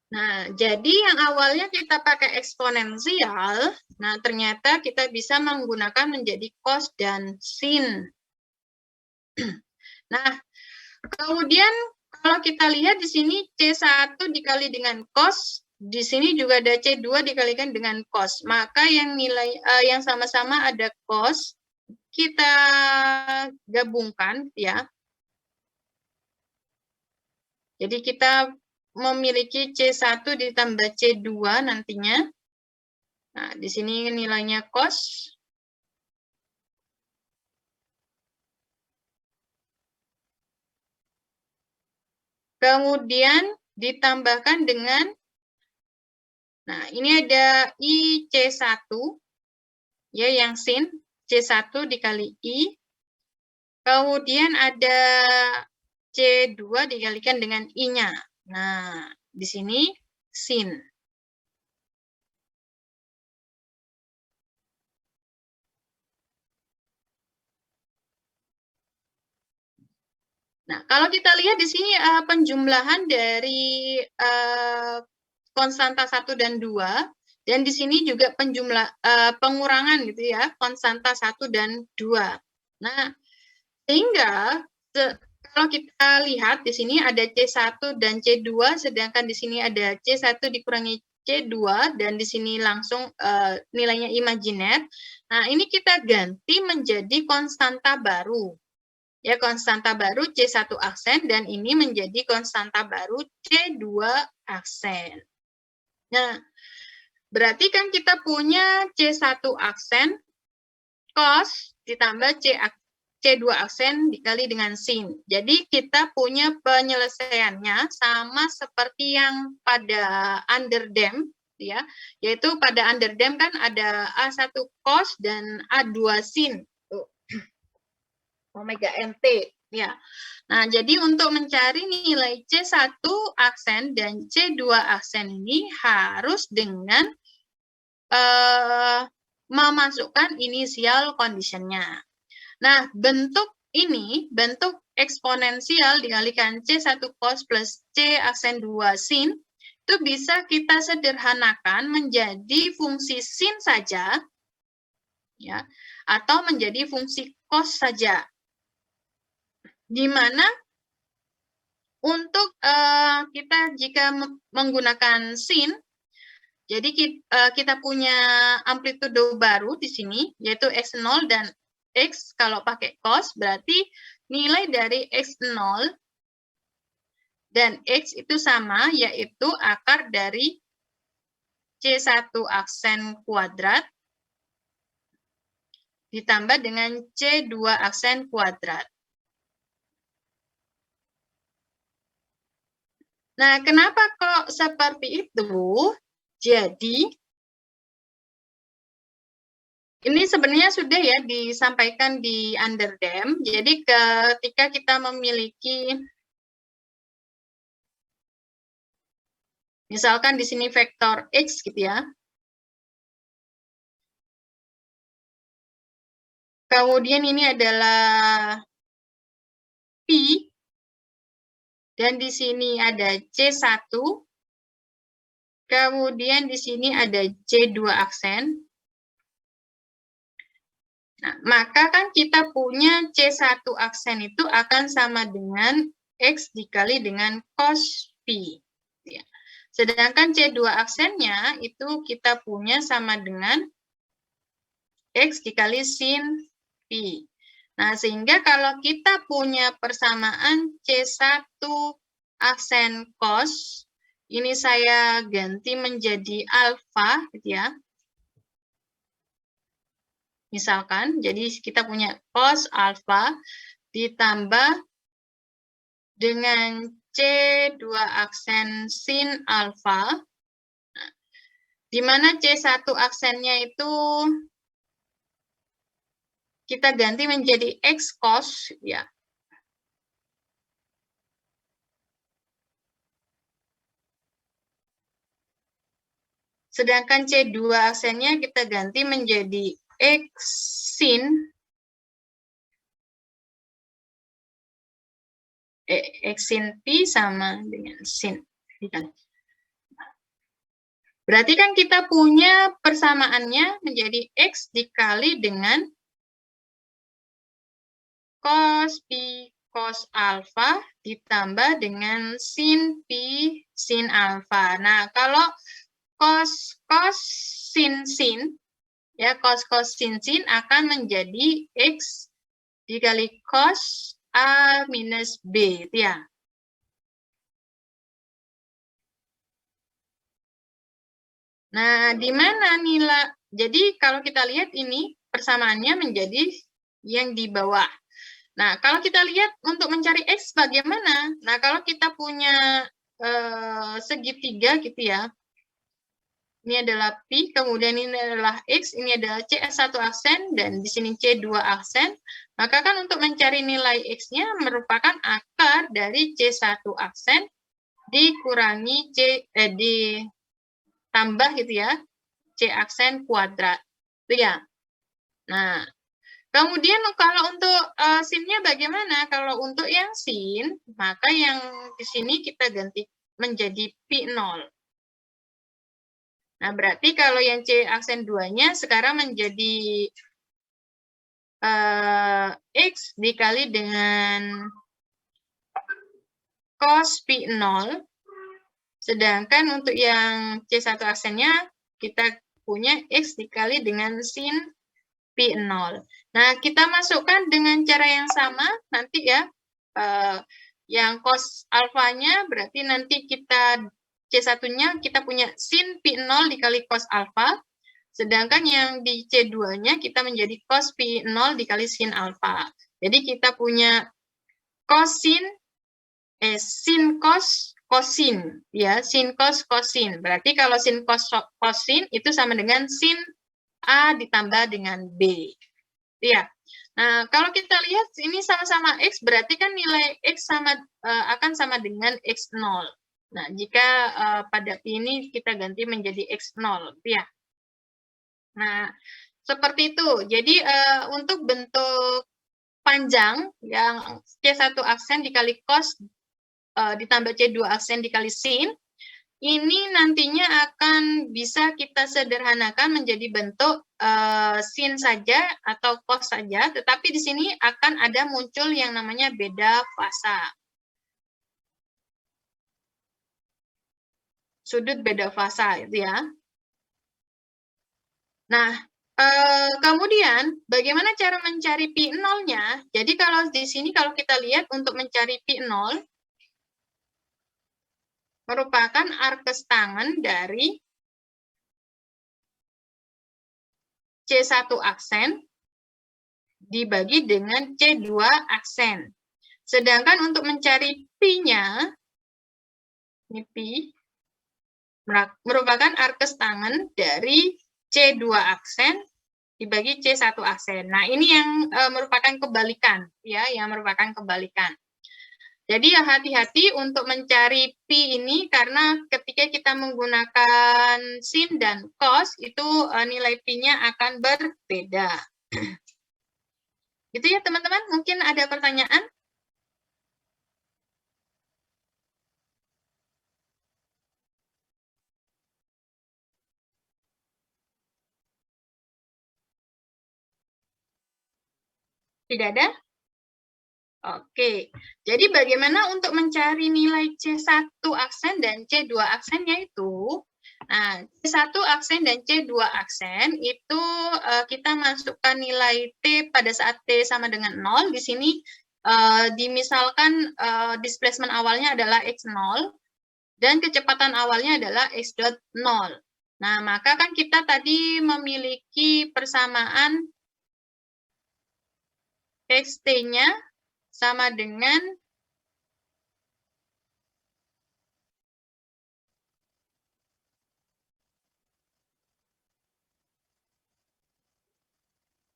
S1: Nah, jadi yang awalnya kita pakai eksponensial, nah ternyata kita bisa menggunakan menjadi cos dan sin. Nah, kemudian kalau kita lihat di sini C1 dikali dengan cos, di sini juga ada C2 dikalikan dengan cos. Maka yang nilai yang sama-sama ada cos, kita gabungkan ya. Jadi kita memiliki C1 ditambah C2 nantinya. Nah, di sini nilainya cos. Kemudian ditambahkan dengan, nah ini ada I C1, ya yang sin, C1 dikali I. Kemudian ada C2 dikalikan dengan I-nya. Nah, di sini sin. Nah, kalau kita lihat di sini penjumlahan dari konstanta 1 dan 2, dan di sini juga pengurangan gitu ya, konstanta 1 dan 2. Nah, sehingga kalau kita lihat di sini ada C1 dan C2, sedangkan di sini ada C1 dikurangi C2, dan di sini langsung nilainya imajiner. Nah, ini kita ganti menjadi konstanta baru. Ya, konstanta baru C1 aksen, dan ini menjadi konstanta baru C2 aksen. Nah, berarti kan kita punya C1 aksen, cos, ditambah C2 aksen dikali dengan sin. Jadi kita punya penyelesaiannya sama seperti yang pada underdam, ya, yaitu pada underdam kan ada A1 cos dan A2 sin. Omega NT, ya. Nah, jadi untuk mencari nilai C1 aksen dan C2 aksen ini harus dengan memasukkan initial condition-nya. Nah, bentuk ini, bentuk eksponensial dikalikan C1 cos plus C aksen 2 sin, itu bisa kita sederhanakan menjadi fungsi sin saja, ya, atau menjadi fungsi cos saja. Di mana untuk kita jika menggunakan sin, jadi kita punya amplitudo baru di sini, yaitu X0 dan X kalau pakai cos, berarti nilai dari X0 dan X itu sama, yaitu akar dari C1 aksen kuadrat ditambah dengan C2 aksen kuadrat. Nah, kenapa kok seperti itu? Jadi, ini sebenarnya sudah ya disampaikan di underdam. Jadi, ketika kita memiliki, misalkan di sini vektor X gitu ya. Kemudian ini adalah P, dan di sini ada C1, kemudian di sini ada C2 aksen. Nah, maka kan kita punya C1 aksen itu akan sama dengan X dikali dengan cos P. Ya. Sedangkan C2 aksennya itu kita punya sama dengan X dikali sin P. Nah, sehingga kalau kita punya persamaan C1 aksen cos, ini saya ganti menjadi alfa, gitu ya. Misalkan, jadi kita punya cos alfa ditambah dengan C2 aksen sin alfa, di mana C1 aksennya itu kita ganti menjadi X cos, ya. Sedangkan C2 aksennya kita ganti menjadi X sin X sin P sama dengan sin. Berarti kan kita punya persamaannya menjadi X dikali dengan cos P cos alfa ditambah dengan sin P sin alfa. Nah, kalau cos sin ya, cos sin akan menjadi X dikali cos A minus B, itu ya. Nah, di mana nilai? Jadi kalau kita lihat ini persamaannya menjadi yang di bawah. Nah, kalau kita lihat untuk mencari X bagaimana? Nah, kalau kita punya segitiga gitu ya. Ini adalah P, kemudian ini adalah X, ini adalah C1 aksen, dan di sini C2 aksen. Maka kan untuk mencari nilai X-nya merupakan akar dari C1 aksen dikurangi ditambah gitu ya, C aksen kuadrat. Itu ya. Nah, kemudian kalau untuk sin-nya bagaimana? Kalau untuk yang sin, maka yang di sini kita ganti menjadi P0. Nah, berarti kalau yang C aksen 2-nya sekarang menjadi X dikali dengan cos P0. Sedangkan untuk yang C1 aksennya kita punya X dikali dengan sin P0. Nah, kita masukkan dengan cara yang sama nanti ya. Yang cos alfanya berarti nanti kita C1-nya kita punya sin P0 dikali cos alfa, sedangkan yang di C2-nya kita menjadi cos P0 dikali sin alfa. Jadi kita punya sin cos kosin, ya, sin cos kosin. Berarti kalau sin cos kosin itu sama dengan sin A ditambah dengan B. Ya. Nah, kalau kita lihat ini sama-sama X, berarti kan nilai X akan sama dengan X0. Nah, jika pada P ini kita ganti menjadi X0, ya. Nah, seperti itu. Jadi, untuk bentuk panjang yang C1 aksen dikali cos ditambah C2 aksen dikali sin, ini nantinya akan bisa kita sederhanakan menjadi bentuk sin saja atau cos saja, tetapi di sini akan ada muncul yang namanya beda fasa. Sudut beda fasa itu ya. Nah, kemudian bagaimana cara mencari P0-nya? Jadi kalau di sini kalau kita lihat untuk mencari P0 merupakan arkes tangen dari C1 aksen dibagi dengan C2 aksen. Sedangkan untuk mencari P-nya, ini P, merupakan arkes tangen dari C2 aksen dibagi C1 aksen. Nah, ini yang merupakan kebalikan, ya, yang merupakan kebalikan. Jadi ya hati-hati untuk mencari P ini karena ketika kita menggunakan sin dan cos itu nilai P-nya akan berbeda. Itu ya teman-teman, mungkin ada pertanyaan? Tidak ada? Oke, jadi bagaimana untuk mencari nilai C1 aksen dan C2 aksennya itu? Nah, C1 aksen dan C2 aksen itu kita masukkan nilai T pada saat T sama dengan 0. Di sini dimisalkan displacement awalnya adalah X0 dan kecepatan awalnya adalah X dot 0. Nah, maka kan kita tadi memiliki persamaan XT-nya sama dengan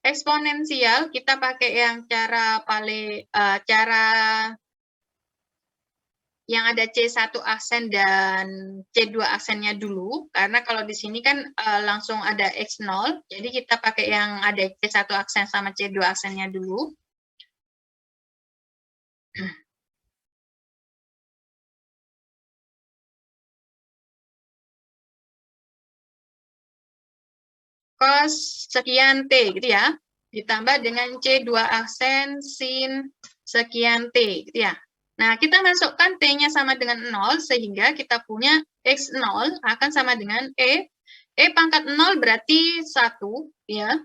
S1: eksponensial. Kita pakai yang cara yang ada C1 aksen dan C2 aksennya dulu, karena kalau di sini kan langsung ada X0, jadi kita pakai yang ada C1 aksen sama C2 aksennya dulu. Cos sekian T, gitu ya, ditambah dengan C2 aksen sin sekian T, gitu ya. Nah, kita masukkan T-nya sama dengan 0, sehingga kita punya X0 akan sama dengan E. E pangkat 0 berarti 1, ya.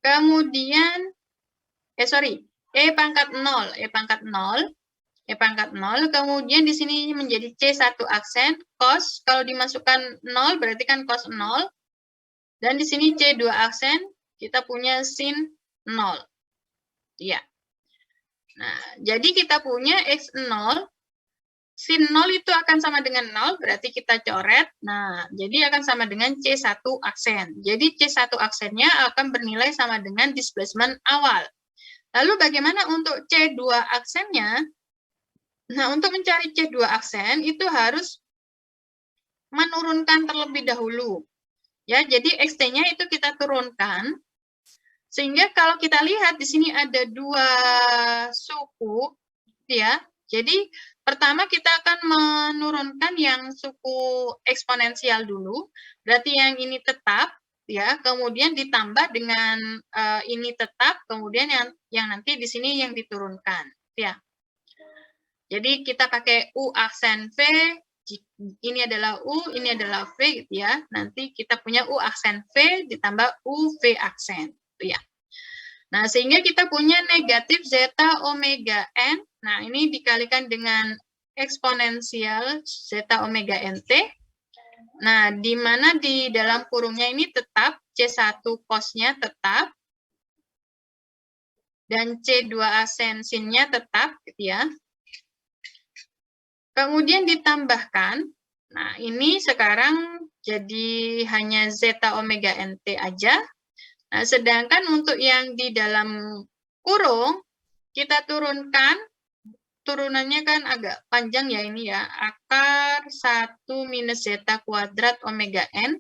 S1: Kemudian, E pangkat 0, E pangkat 0, E pangkat 0, kemudian di sini menjadi C1 aksen, cos, kalau dimasukkan 0 berarti kan cos 0, dan di sini C2 aksen, kita punya sin 0. Ya. Nah, jadi kita punya X0, sin 0 itu akan sama dengan 0, berarti kita coret. Nah, jadi akan sama dengan C1 aksen. Jadi C1 aksennya akan bernilai sama dengan displacement awal. Lalu bagaimana untuk C2 aksennya? Nah, untuk mencari C2 aksen itu harus menurunkan terlebih dahulu. Ya, jadi XT-nya itu kita turunkan. Sehingga kalau kita lihat di sini ada dua suku, ya. Jadi pertama kita akan menurunkan yang suku eksponensial dulu. Berarti yang ini tetap, ya. Kemudian ditambah dengan ini tetap, kemudian yang nanti di sini yang diturunkan, ya. Jadi kita pakai U aksen V, ini adalah U, ini adalah V, gitu ya. Nanti kita punya U aksen V ditambah U V aksen, gitu ya. Nah, sehingga kita punya negatif zeta omega n. Nah, ini dikalikan dengan eksponensial zeta omega nt. Nah, di mana di dalam kurungnya ini tetap C1 cosnya tetap dan C2 asensinnya tetap, gitu ya. Kemudian ditambahkan, nah ini sekarang jadi hanya zeta omega nt aja. Nah, sedangkan untuk yang di dalam kurung, kita turunkan, turunannya kan agak panjang ya ini ya, akar 1 minus zeta kuadrat omega n,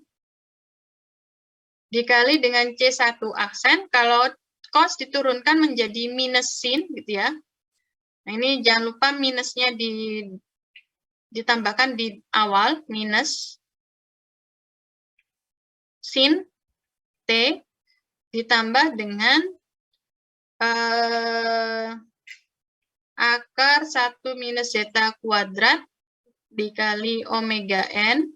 S1: dikali dengan C1 aksen, kalau cos diturunkan menjadi minus sin, gitu ya. Nah, ini jangan lupa minusnya ditambahkan di awal, minus sin T ditambah dengan akar 1 minus zeta kuadrat dikali omega n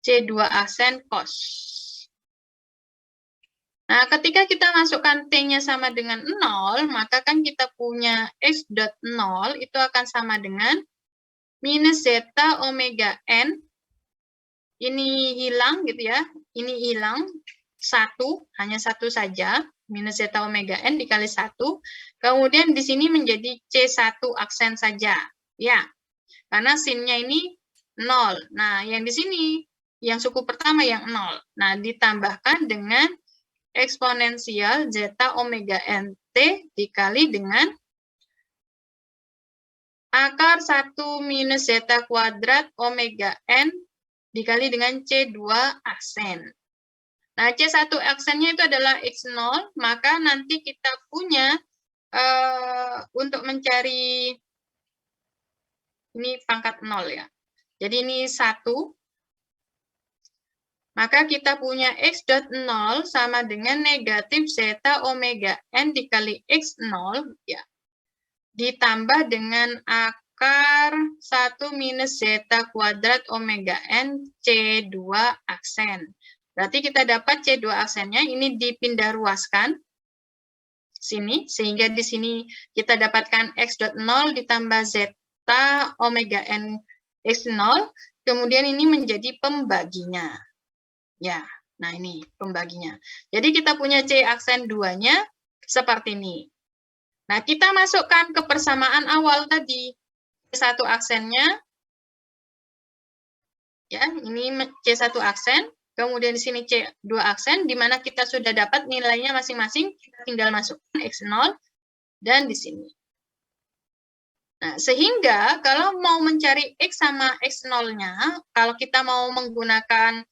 S1: C2 aksen cos. Nah, ketika kita masukkan T-nya sama dengan 0, maka kan kita punya X dot 0 itu akan sama dengan minus zeta omega n. Ini hilang, gitu ya. Ini hilang. 1, hanya 1 saja. Minus zeta omega n dikali 1. Kemudian di sini menjadi C1 aksen saja. Ya, karena sinnya ini 0. Nah, yang di sini, yang suku pertama yang 0. Nah, ditambahkan dengan eksponensial zeta omega nt dikali dengan akar 1 minus zeta kuadrat omega n dikali dengan C2 aksen. Nah, C1 aksennya itu adalah X0, maka nanti kita punya untuk mencari ini pangkat 0 ya. Jadi ini 1. Maka kita punya X dot 0 sama dengan negatif zeta omega n dikali X0, ya. Ditambah dengan akar 1 minus zeta kuadrat omega n C2 aksen. Berarti kita dapat C2 aksennya, ini dipindah ruaskan sini, sehingga di sini kita dapatkan X dot 0 ditambah zeta omega n X0, kemudian ini menjadi pembaginya. Ya, nah ini pembaginya. Jadi kita punya C aksen 2-nya seperti ini. Nah, kita masukkan ke persamaan awal tadi. C1 aksennya, ya, ini C1 aksen, kemudian di sini C2 aksen, di mana kita sudah dapat nilainya masing-masing, kita tinggal masukkan X0, dan di sini. Nah, sehingga kalau mau mencari X sama X0-nya, kalau kita mau menggunakan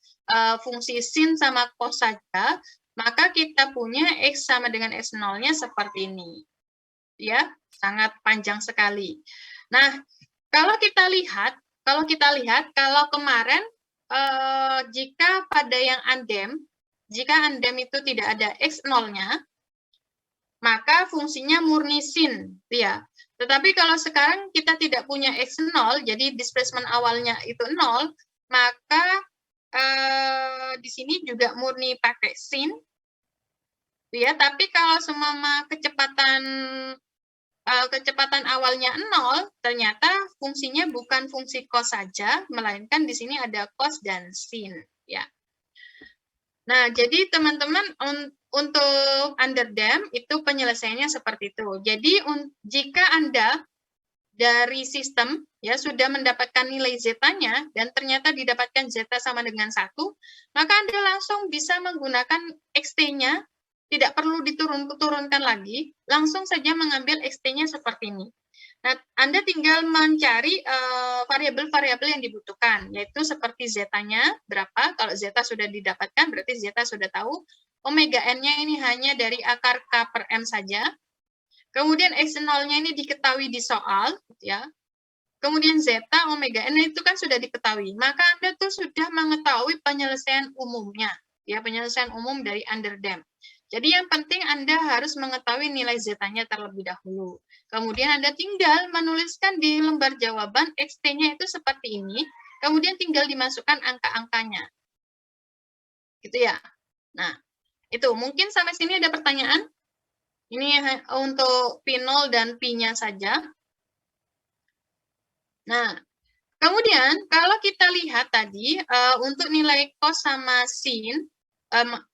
S1: fungsi sin sama cos saja, maka kita punya X sama dengan X0-nya seperti ini. Ya, sangat panjang sekali. Nah, kalau kita lihat, kalau kemarin jika pada yang undamp, jika undamp itu tidak ada X0-nya, maka fungsinya murni sin, ya. Tetapi kalau sekarang kita tidak punya X0, jadi displacement awalnya itu 0, maka di sini juga murni pakai sin, ya. Tapi kalau semama kecepatan awalnya 0, ternyata fungsinya bukan fungsi cos saja, melainkan di sini ada cos dan sin, ya. Nah, jadi teman-teman untuk underdamp itu penyelesaiannya seperti itu. Jadi jika Anda dari sistem ya sudah mendapatkan nilai zeta-nya dan ternyata didapatkan zeta sama dengan 1, maka Anda langsung bisa menggunakan xt-nya. Tidak perlu diturunkan lagi, langsung saja mengambil xt-nya seperti ini. Nah, Anda tinggal mencari variabel-variabel yang dibutuhkan, yaitu seperti zeta-nya berapa. Kalau zeta sudah didapatkan, berarti zeta sudah tahu. Omega n-nya ini hanya dari akar K per M saja. Kemudian X0-nya ini diketahui di soal, ya. Kemudian zeta, omega n itu kan sudah diketahui. Maka Anda tuh sudah mengetahui penyelesaian umumnya, ya, penyelesaian umum dari underdamp. Jadi yang penting Anda harus mengetahui nilai zeta-nya terlebih dahulu. Kemudian Anda tinggal menuliskan di lembar jawaban xt-nya itu seperti ini, kemudian tinggal dimasukkan angka-angkanya. Gitu ya. Nah, itu mungkin sampai sini ada pertanyaan? Ini untuk P0 dan P-nya saja. Nah, kemudian kalau kita lihat tadi untuk nilai cos sama sin,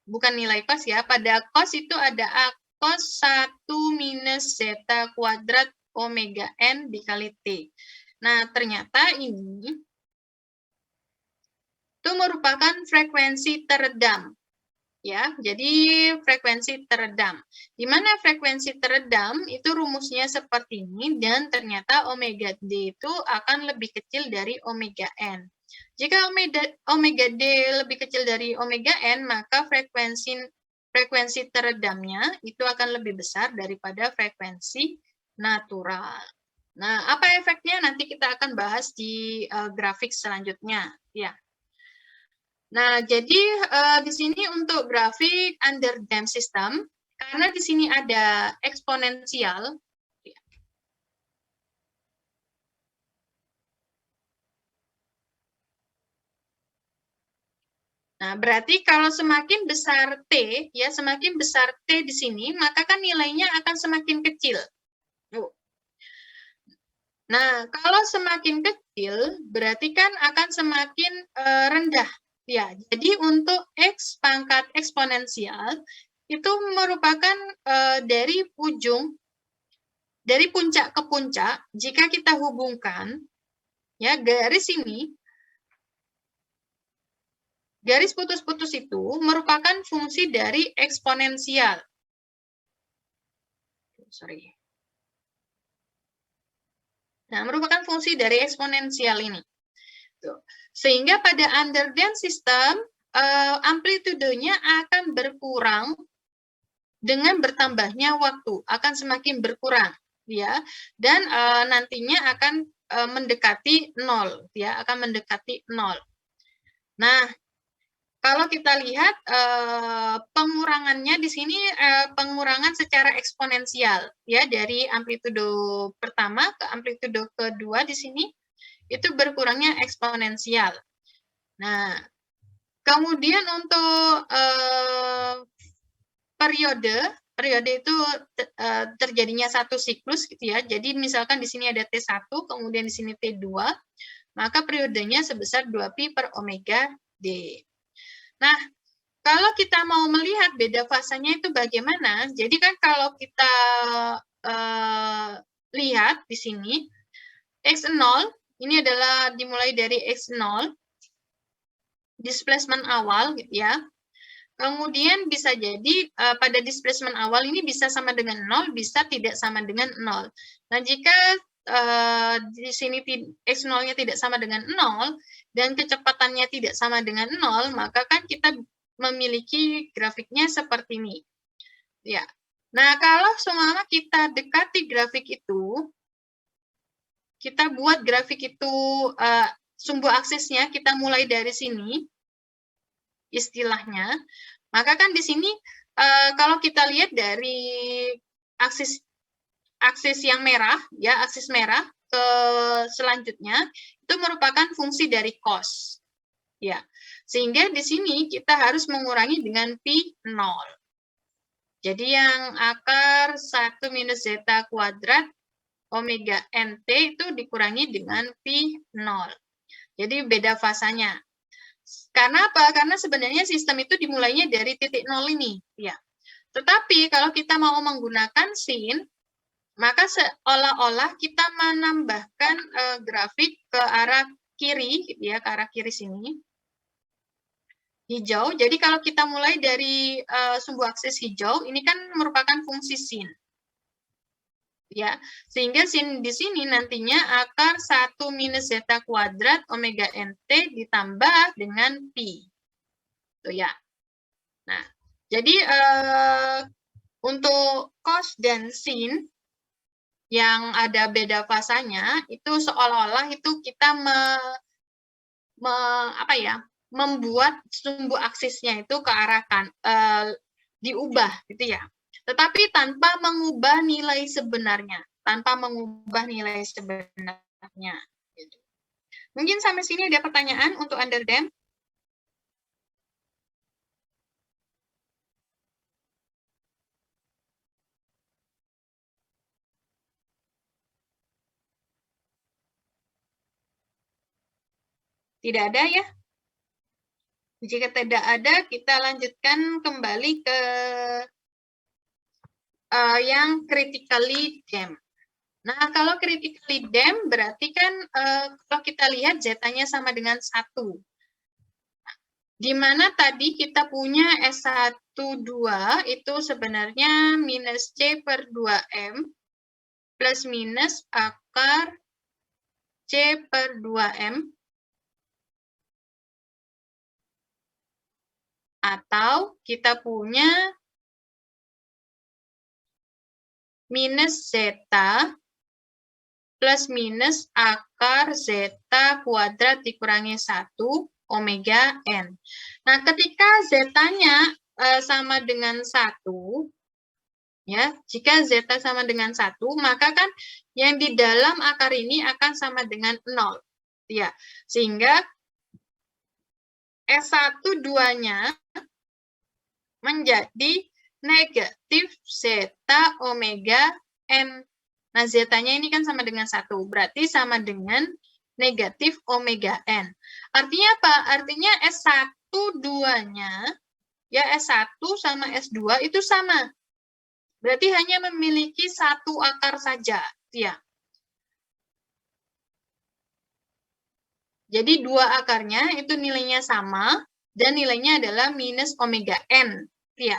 S1: bukan nilai cos ya, pada cos itu ada cos 1 minus zeta kuadrat omega n dikali T. Nah, ternyata ini itu merupakan frekuensi teredam. Ya, jadi frekuensi teredam. Di mana frekuensi teredam itu rumusnya seperti ini dan ternyata omega D itu akan lebih kecil dari omega N. Jika omega D lebih kecil dari omega N, maka frekuensi teredamnya itu akan lebih besar daripada frekuensi natural. Nah, apa efeknya nanti kita akan bahas di grafik selanjutnya, ya. Nah, jadi di sini untuk grafik underdamp system, karena di sini ada eksponensial, nah, berarti kalau semakin besar T, ya semakin besar T di sini, maka kan nilainya akan semakin kecil. Nah, kalau semakin kecil, berarti kan akan semakin rendah. Ya, jadi untuk X pangkat eksponensial itu merupakan dari puncak ke puncak, jika kita hubungkan, ya garis ini, garis putus-putus itu merupakan fungsi dari eksponensial. Sorry. Nah, merupakan fungsi dari eksponensial ini. Tuh. Sehingga pada underdamp system, amplitudenya akan berkurang dengan bertambahnya waktu, akan semakin berkurang, ya, dan nantinya akan mendekati 0, ya, akan mendekati 0. Nah, kalau kita lihat pengurangannya di sini pengurangan secara eksponensial ya, dari amplitudo pertama ke amplitudo kedua di sini itu berkurangnya eksponensial. Nah, kemudian untuk periode itu terjadinya satu siklus gitu ya. Jadi misalkan di sini ada T1, kemudian di sini T2, maka periodenya sebesar 2pi per omega D. Nah, kalau kita mau melihat beda fasanya itu bagaimana, jadi kan kalau kita lihat di sini, X0, ini adalah dimulai dari X0, displacement awal gitu ya. Kemudian bisa jadi pada displacement awal ini bisa sama dengan 0, bisa tidak sama dengan 0. Nah, jika di sini X0-nya tidak sama dengan 0, dan kecepatannya tidak sama dengan 0, maka kan kita memiliki grafiknya seperti ini. Ya. Nah, kalau seumpama kita dekati grafik itu, kita buat grafik itu sumbu aksisnya, kita mulai dari sini, istilahnya, maka kan di sini kalau kita lihat dari aksis yang merah, ya aksis merah ke selanjutnya itu merupakan fungsi dari cos, ya. Sehingga di sini kita harus mengurangi dengan pi 0. Jadi yang akar 1 minus zeta kuadrat omega nt itu dikurangi dengan pi 0. Jadi beda fasanya. Karena apa? Karena sebenarnya sistem itu dimulainya dari titik 0 ini, ya. Tetapi kalau kita mau menggunakan sin, maka seolah-olah kita menambahkan grafik ke arah kiri, ya, ke arah kiri sini, hijau. Jadi kalau kita mulai dari sumbu aksis hijau, ini kan merupakan fungsi sin. Ya, sehingga sin di sini nantinya akar 1 minus zeta kuadrat omega nt ditambah dengan pi. Tuh ya. Nah, jadi untuk cos dan sin yang ada beda fasanya itu seolah-olah itu kita membuat sumbu aksisnya itu ke arah diubah gitu ya. Tetapi tanpa mengubah nilai sebenarnya, Gitu. Mungkin sampai sini ada pertanyaan untuk Underdam? Tidak ada ya? Jika tidak ada, kita lanjutkan kembali ke yang critically damped. Nah, kalau critically damped berarti kan kalau kita lihat zeta-nya sama dengan 1. Di mana tadi kita punya S12 itu sebenarnya minus C per 2M plus minus akar C per 2M atau kita punya minus zeta plus minus akar zeta kuadrat dikurangi 1 omega n. Nah, ketika zeta-nya sama dengan 1, ya, jika zeta sama dengan 1, maka kan yang di dalam akar ini akan sama dengan 0. Ya, sehingga S12-nya menjadi negatif zeta omega n. Nah, zeta-nya ini kan sama dengan 1, berarti sama dengan negatif omega n. Artinya apa? Artinya S12-nya, ya S1 sama S2 itu sama. Berarti hanya memiliki satu akar saja, ya. Jadi dua akarnya itu nilainya sama, dan nilainya adalah minus omega n, ya.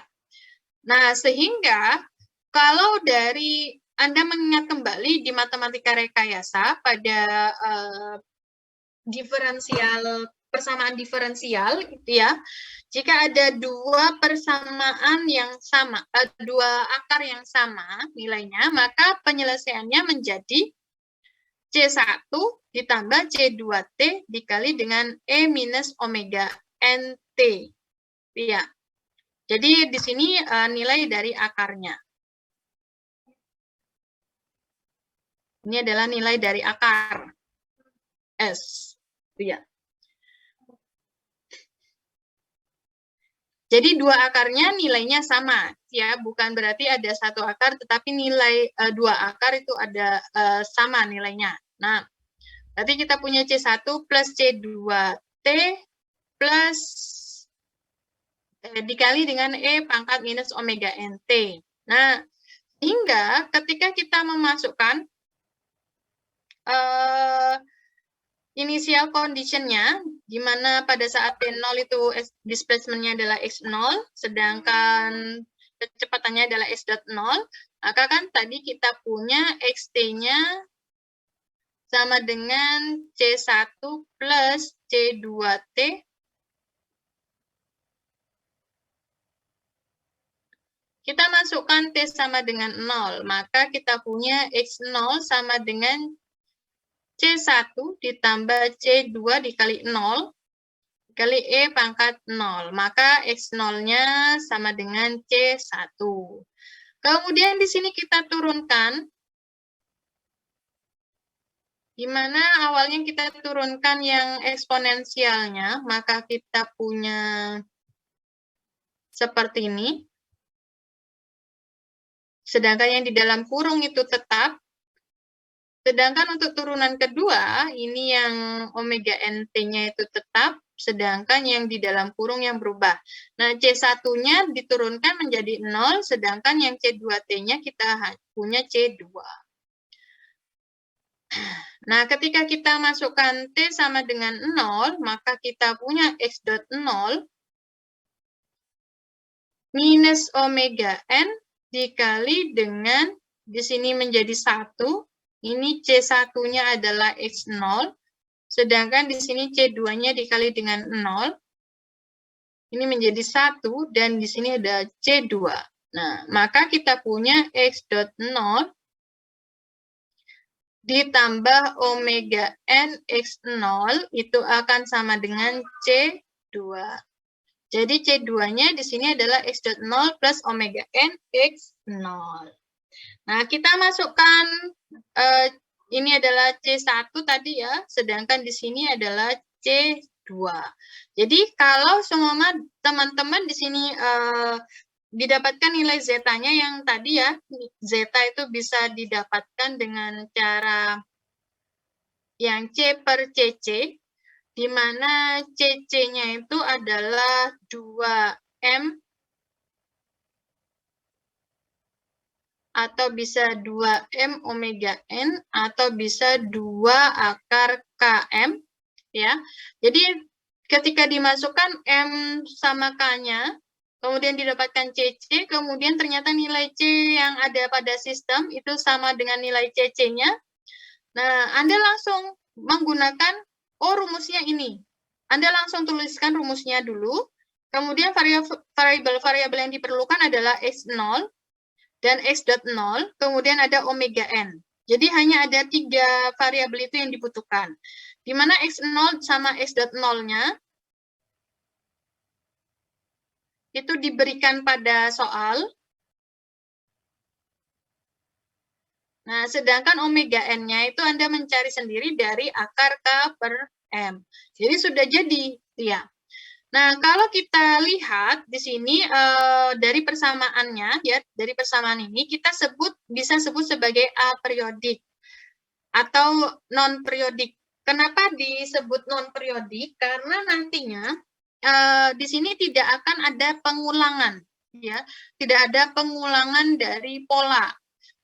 S1: Nah, sehingga kalau dari Anda mengingat kembali di matematika rekayasa pada persamaan diferensial, gitu ya. Jika ada dua persamaan yang sama, dua akar yang sama nilainya, maka penyelesaiannya menjadi C1 ditambah C2T dikali dengan E minus omega NT T. Ya. Jadi di sini nilai dari akarnya. Ini adalah nilai dari akar S. Ya. Jadi dua akarnya nilainya sama, ya, bukan berarti ada satu akar, tetapi nilai dua akar itu ada sama nilainya. Nah, berarti kita punya C1 plus C2T plus dikali dengan E pangkat minus omega NT. Nah, hingga ketika kita memasukkan initial condition-nya, di mana pada saat T0 itu displacement-nya adalah X0, sedangkan kecepatannya adalah S.0, maka kan tadi kita punya XT-nya sama dengan C1 plus C2T kita masukkan T sama dengan 0, maka kita punya X0 sama dengan C1 ditambah C2 dikali 0, dikali E pangkat 0. Maka X0-nya sama dengan C1. Kemudian di sini kita turunkan, di mana awalnya kita turunkan yang eksponensialnya, maka kita punya seperti ini. Sedangkan yang di dalam kurung itu tetap. Sedangkan untuk turunan kedua, ini yang omega NT-nya itu tetap, sedangkan yang di dalam kurung yang berubah. Nah, C1-nya diturunkan menjadi 0, sedangkan yang C2T-nya kita punya C2. Nah, ketika kita masukkan T sama dengan 0, maka kita punya X.0 minus omega N dikali dengan, di sini menjadi 1, ini C1-nya adalah X0, sedangkan di sini C2-nya dikali dengan 0, ini menjadi 1, dan di sini ada C2. Nah, maka kita punya X.0 ditambah omega N X0 itu akan sama dengan C2. Jadi C2-nya di sini adalah X.0 plus omega N X0. Nah, kita masukkan, ini adalah C1 tadi ya, sedangkan di sini adalah C2. Jadi, kalau semua teman-teman di sini didapatkan nilai zeta-nya yang tadi ya, zeta itu bisa didapatkan dengan cara yang C per CC, di mana CC-nya itu adalah 2M atau bisa 2M omega N, atau bisa 2 akar KM, ya. Jadi, ketika dimasukkan M sama K-nya, kemudian didapatkan CC, kemudian ternyata nilai C yang ada pada sistem itu sama dengan nilai CC-nya. Nah, Anda langsung menggunakan, rumusnya ini. Anda langsung tuliskan rumusnya dulu, kemudian variabel yang diperlukan adalah X0, dan X.0, kemudian ada omega N. Jadi hanya ada 3 variabel itu yang dibutuhkan. Di mana X0 sama X.0-nya itu diberikan pada soal. Nah, sedangkan omega N-nya itu Anda mencari sendiri dari akar K per M. Jadi sudah jadi, ya. Nah, kalau kita lihat di sini dari persamaannya, ya, dari persamaan ini kita bisa sebut sebagai aperiodik atau non-periodik. Kenapa disebut non-periodik? Karena nantinya di sini tidak akan ada pengulangan, ya, tidak ada pengulangan dari pola.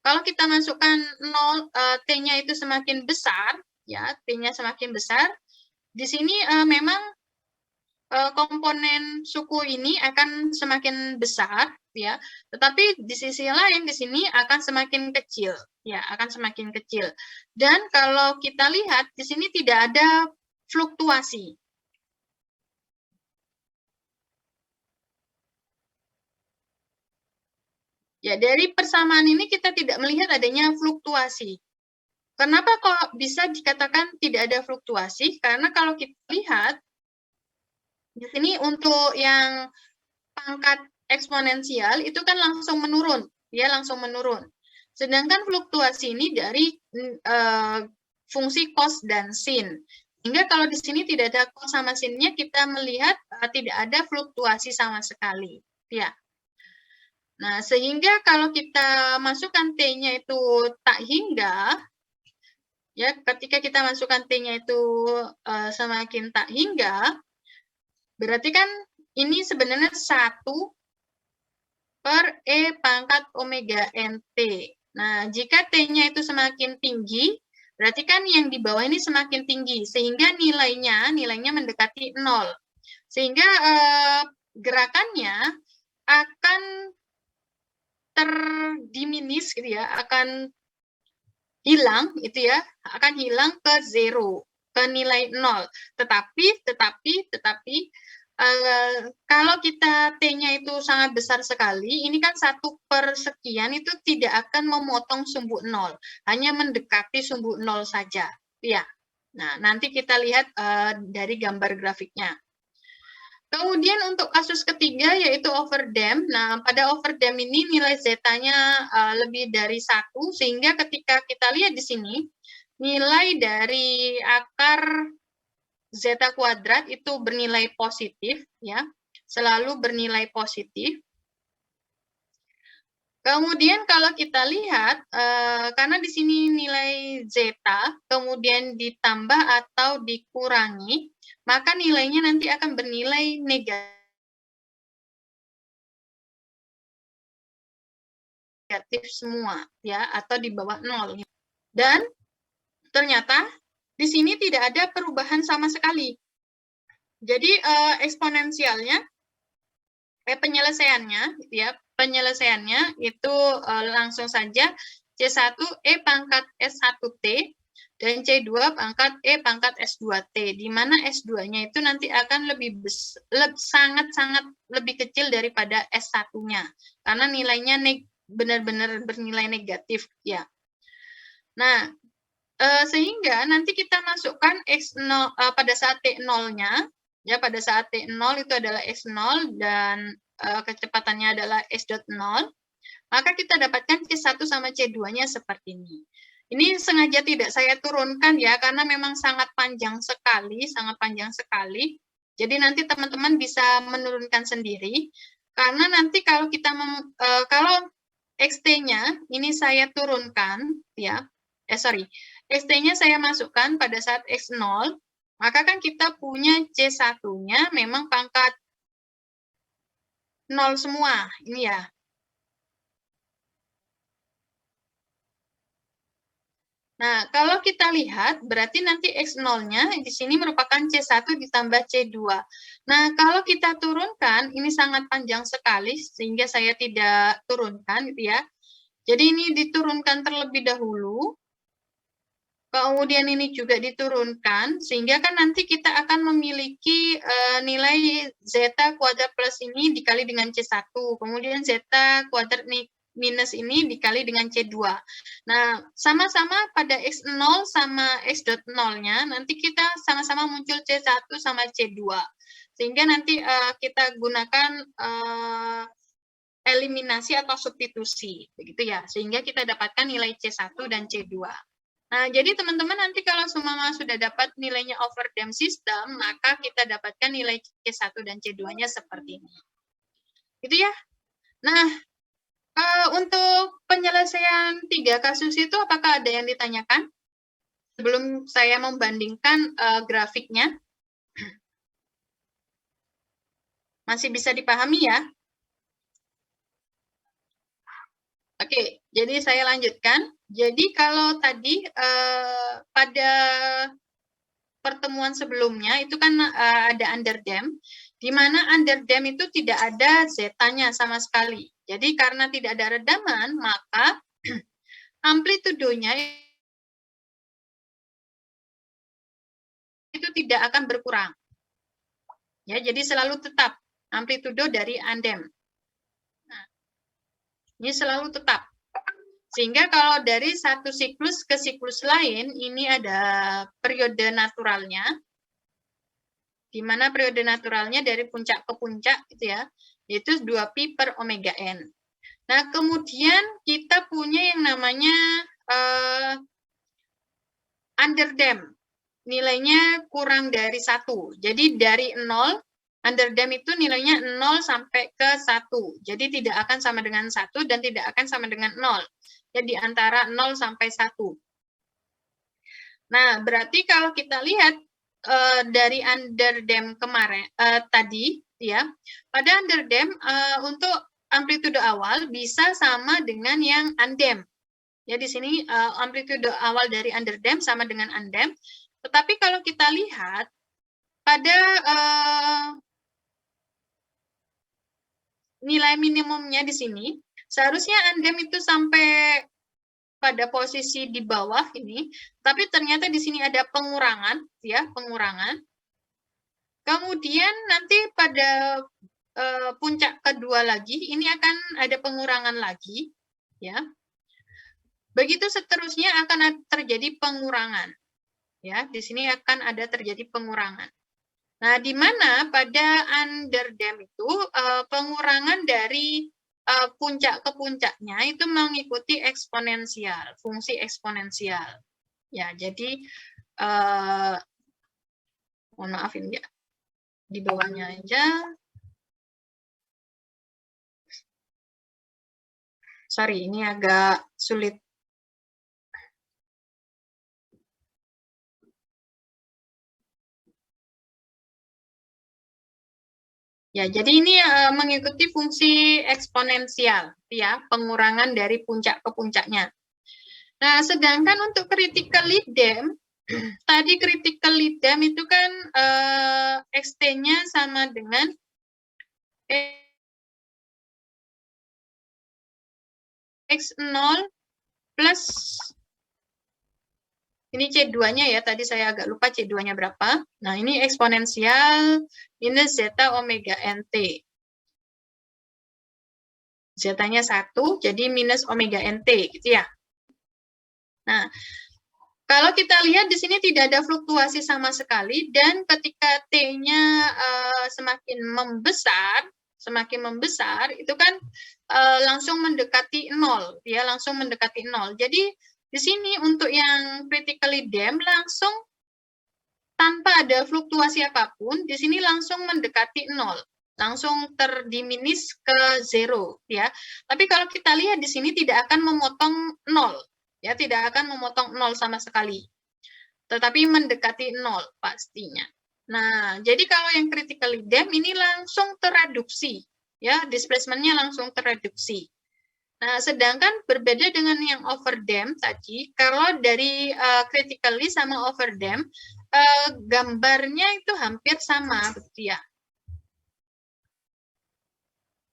S1: Kalau kita masukkan 0, T-nya itu semakin besar, ya, T-nya semakin besar, di sini memang komponen suku ini akan semakin besar, ya. Tetapi di sisi lain di sini akan semakin kecil, ya, akan semakin kecil. Dan kalau kita lihat di sini tidak ada fluktuasi. Ya, dari persamaan ini kita tidak melihat adanya fluktuasi. Kenapa kok bisa dikatakan tidak ada fluktuasi? Karena kalau kita lihat Di sini untuk yang pangkat eksponensial itu kan langsung menurun, dia langsung menurun. Sedangkan fluktuasi ini dari fungsi cos dan sin. Sehingga kalau di sini tidak ada cos sama sinnya, kita melihat tidak ada fluktuasi sama sekali. Ya. Nah, sehingga kalau kita masukkan T-nya itu tak hingga, ya, ketika kita masukkan T-nya itu semakin tak hingga, berarti kan ini sebenarnya 1/E⁻ omega NT. Nah, jika T-nya itu semakin tinggi, berarti kan yang di bawah ini semakin tinggi, sehingga nilainya mendekati 0. Sehingga gerakannya akan terdiminis gitu ya, akan hilang itu ya, akan hilang ke 0, ke nilai 0. Tetapi kalau kita T-nya itu sangat besar sekali, ini kan 1/sekian itu tidak akan memotong sumbu 0, hanya mendekati sumbu 0 saja. Ya. Nah, nanti kita lihat dari gambar grafiknya. Kemudian untuk kasus ketiga yaitu overdam. Nah, pada overdam ini nilai zeta-nya lebih dari 1, sehingga ketika kita lihat di sini, nilai dari akar zeta kuadrat itu bernilai positif, ya, selalu bernilai positif. Kemudian kalau kita lihat, karena di sini nilai zeta, kemudian ditambah atau dikurangi, maka nilainya nanti akan bernilai negatif semua, ya, atau di bawah 0. Dan ternyata di sini tidak ada perubahan sama sekali. Jadi eksponensialnya, penyelesaiannya, ya, penyelesaiannya itu langsung saja C1E⁻S1T dan C2E⁻S2T, di mana S2-nya itu nanti akan sangat-sangat lebih kecil daripada S1-nya, karena nilainya benar-benar bernilai negatif, ya. Nah, sehingga nanti kita masukkan X0 pada saat T0-nya, ya, pada saat T0 itu adalah X0 dan kecepatannya adalah S.0, maka kita dapatkan C1 sama C2-nya seperti ini. Ini sengaja tidak saya turunkan ya, karena memang sangat panjang sekali. Jadi nanti teman-teman bisa menurunkan sendiri, karena nanti kalau kita kalau XT-nya ini saya turunkan, ya, XT-nya saya masukkan pada saat X0, maka kan kita punya C1-nya memang pangkat 0 semua, ini ya. Nah, kalau kita lihat, berarti nanti X0-nya di sini merupakan C1 ditambah C2. Nah, kalau kita turunkan, ini sangat panjang sekali, sehingga saya tidak turunkan, gitu ya. Jadi ini diturunkan terlebih dahulu, kemudian ini juga diturunkan, sehingga kan nanti kita akan memiliki nilai zeta kuadrat plus ini dikali dengan C1, kemudian zeta kuadrat minus ini dikali dengan C2. Nah, sama-sama pada X0 sama X.0-nya, nanti kita sama-sama muncul C1 sama C2. Sehingga nanti kita gunakan eliminasi atau substitusi, begitu ya. Sehingga kita dapatkan nilai C1 dan C2. Nah, jadi teman-teman nanti kalau semua sudah dapat nilainya overdam system, maka kita dapatkan nilai C1 dan C2-nya seperti ini. Gitu ya. Nah, untuk penyelesaian 3 kasus itu, apakah ada yang ditanyakan? Sebelum saya membandingkan grafiknya. Masih bisa dipahami ya? Oke, jadi saya lanjutkan. Jadi kalau tadi pada pertemuan sebelumnya itu kan ada underdam, di mana underdam itu tidak ada zeta-nya sama sekali. Jadi karena tidak ada redaman, maka amplitudonya itu tidak akan berkurang. Ya, jadi selalu tetap amplitudo dari andem. Nah, ini selalu tetap. Sehingga kalau dari satu siklus ke siklus lain, ini ada periode naturalnya. di mana periode naturalnya dari puncak ke puncak gitu ya, yaitu 2pi per omega n. Nah, kemudian kita punya yang namanya underdamp. Nilainya kurang dari 1. Jadi dari 0, underdamp itu nilainya 0 sampai ke 1. Jadi tidak akan sama dengan 1 dan tidak akan sama dengan 0. Jadi antara 0 sampai 1. Nah, berarti kalau kita lihat dari underdamp kemarin tadi ya, pada underdamp untuk amplitude awal bisa sama dengan yang undamp. Ya, di sini amplitude awal dari underdamp sama dengan undamp. Tetapi kalau kita lihat pada nilai minimumnya di sini, seharusnya undamp itu sampai pada posisi di bawah ini, tapi ternyata di sini ada pengurangan, ya, pengurangan. Kemudian nanti pada puncak kedua lagi, ini akan ada pengurangan lagi, ya. Begitu seterusnya akan terjadi pengurangan. Ya, di sini akan ada terjadi pengurangan. Nah, di mana pada underdamp itu pengurangan dari puncak ke puncaknya itu mengikuti eksponensial, fungsi eksponensial. Ya, jadi mohon maaf ini ya, di bawahnya aja. Sorry, ini agak sulit. Ya, jadi ini mengikuti fungsi eksponensial, ya, pengurangan dari puncak ke puncaknya. Nah, sedangkan untuk critically damp, tadi critically damp itu kan XT-nya sama dengan X0 plus, ini C2-nya ya, tadi saya agak lupa C2-nya berapa. Nah, ini eksponensial minus zeta omega nt. Zeta-nya 1, jadi minus omega nt, gitu ya. Nah, kalau kita lihat di sini tidak ada fluktuasi sama sekali, dan ketika T-nya semakin membesar, itu kan langsung mendekati 0, ya, langsung mendekati 0. Jadi di sini untuk yang critically damp langsung tanpa ada fluktuasi apapun, di sini langsung mendekati 0, langsung terdiminis ke 0, ya. Tapi kalau kita lihat di sini tidak akan memotong 0, ya, tidak akan memotong 0 sama sekali, tetapi mendekati 0 pastinya. Nah, jadi kalau yang critically damp ini langsung tereduksi, ya, displacement-nya langsung tereduksi. Nah, sedangkan berbeda dengan yang overdamp tadi, kalau dari critically sama overdamp, gambarnya itu hampir sama, betul ya.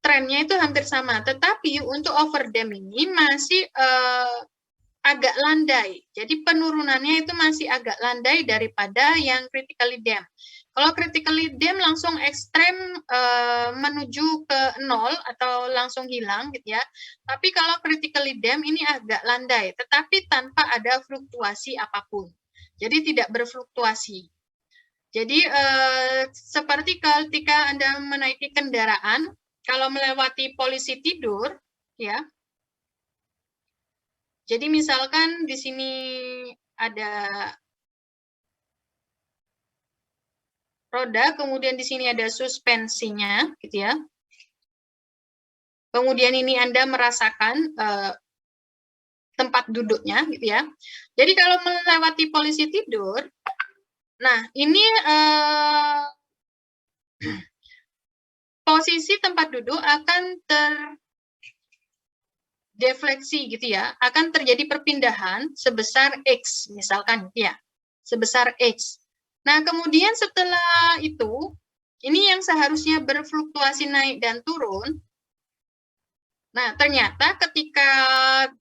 S1: Trennya itu hampir sama, tetapi untuk overdamp ini masih agak landai. Jadi penurunannya itu masih agak landai daripada yang critically damp. Kalau critically damp langsung ekstrem menuju ke 0 atau langsung hilang gitu ya. Tapi kalau critically damp ini agak landai, tetapi tanpa ada fluktuasi apapun. Jadi tidak berfluktuasi. Jadi seperti ketika Anda menaiki kendaraan, kalau melewati polisi tidur, ya. Jadi misalkan di sini ada roda, kemudian di sini ada suspensinya, gitu ya. Kemudian ini Anda merasakan tempat duduknya, gitu ya. Jadi kalau melewati polisi tidur, nah ini posisi tempat duduk akan terdefleksi, gitu ya. Akan terjadi perpindahan sebesar X, misalkan, ya, sebesar X. Nah, kemudian setelah itu, ini yang seharusnya berfluktuasi naik dan turun. Nah, ternyata ketika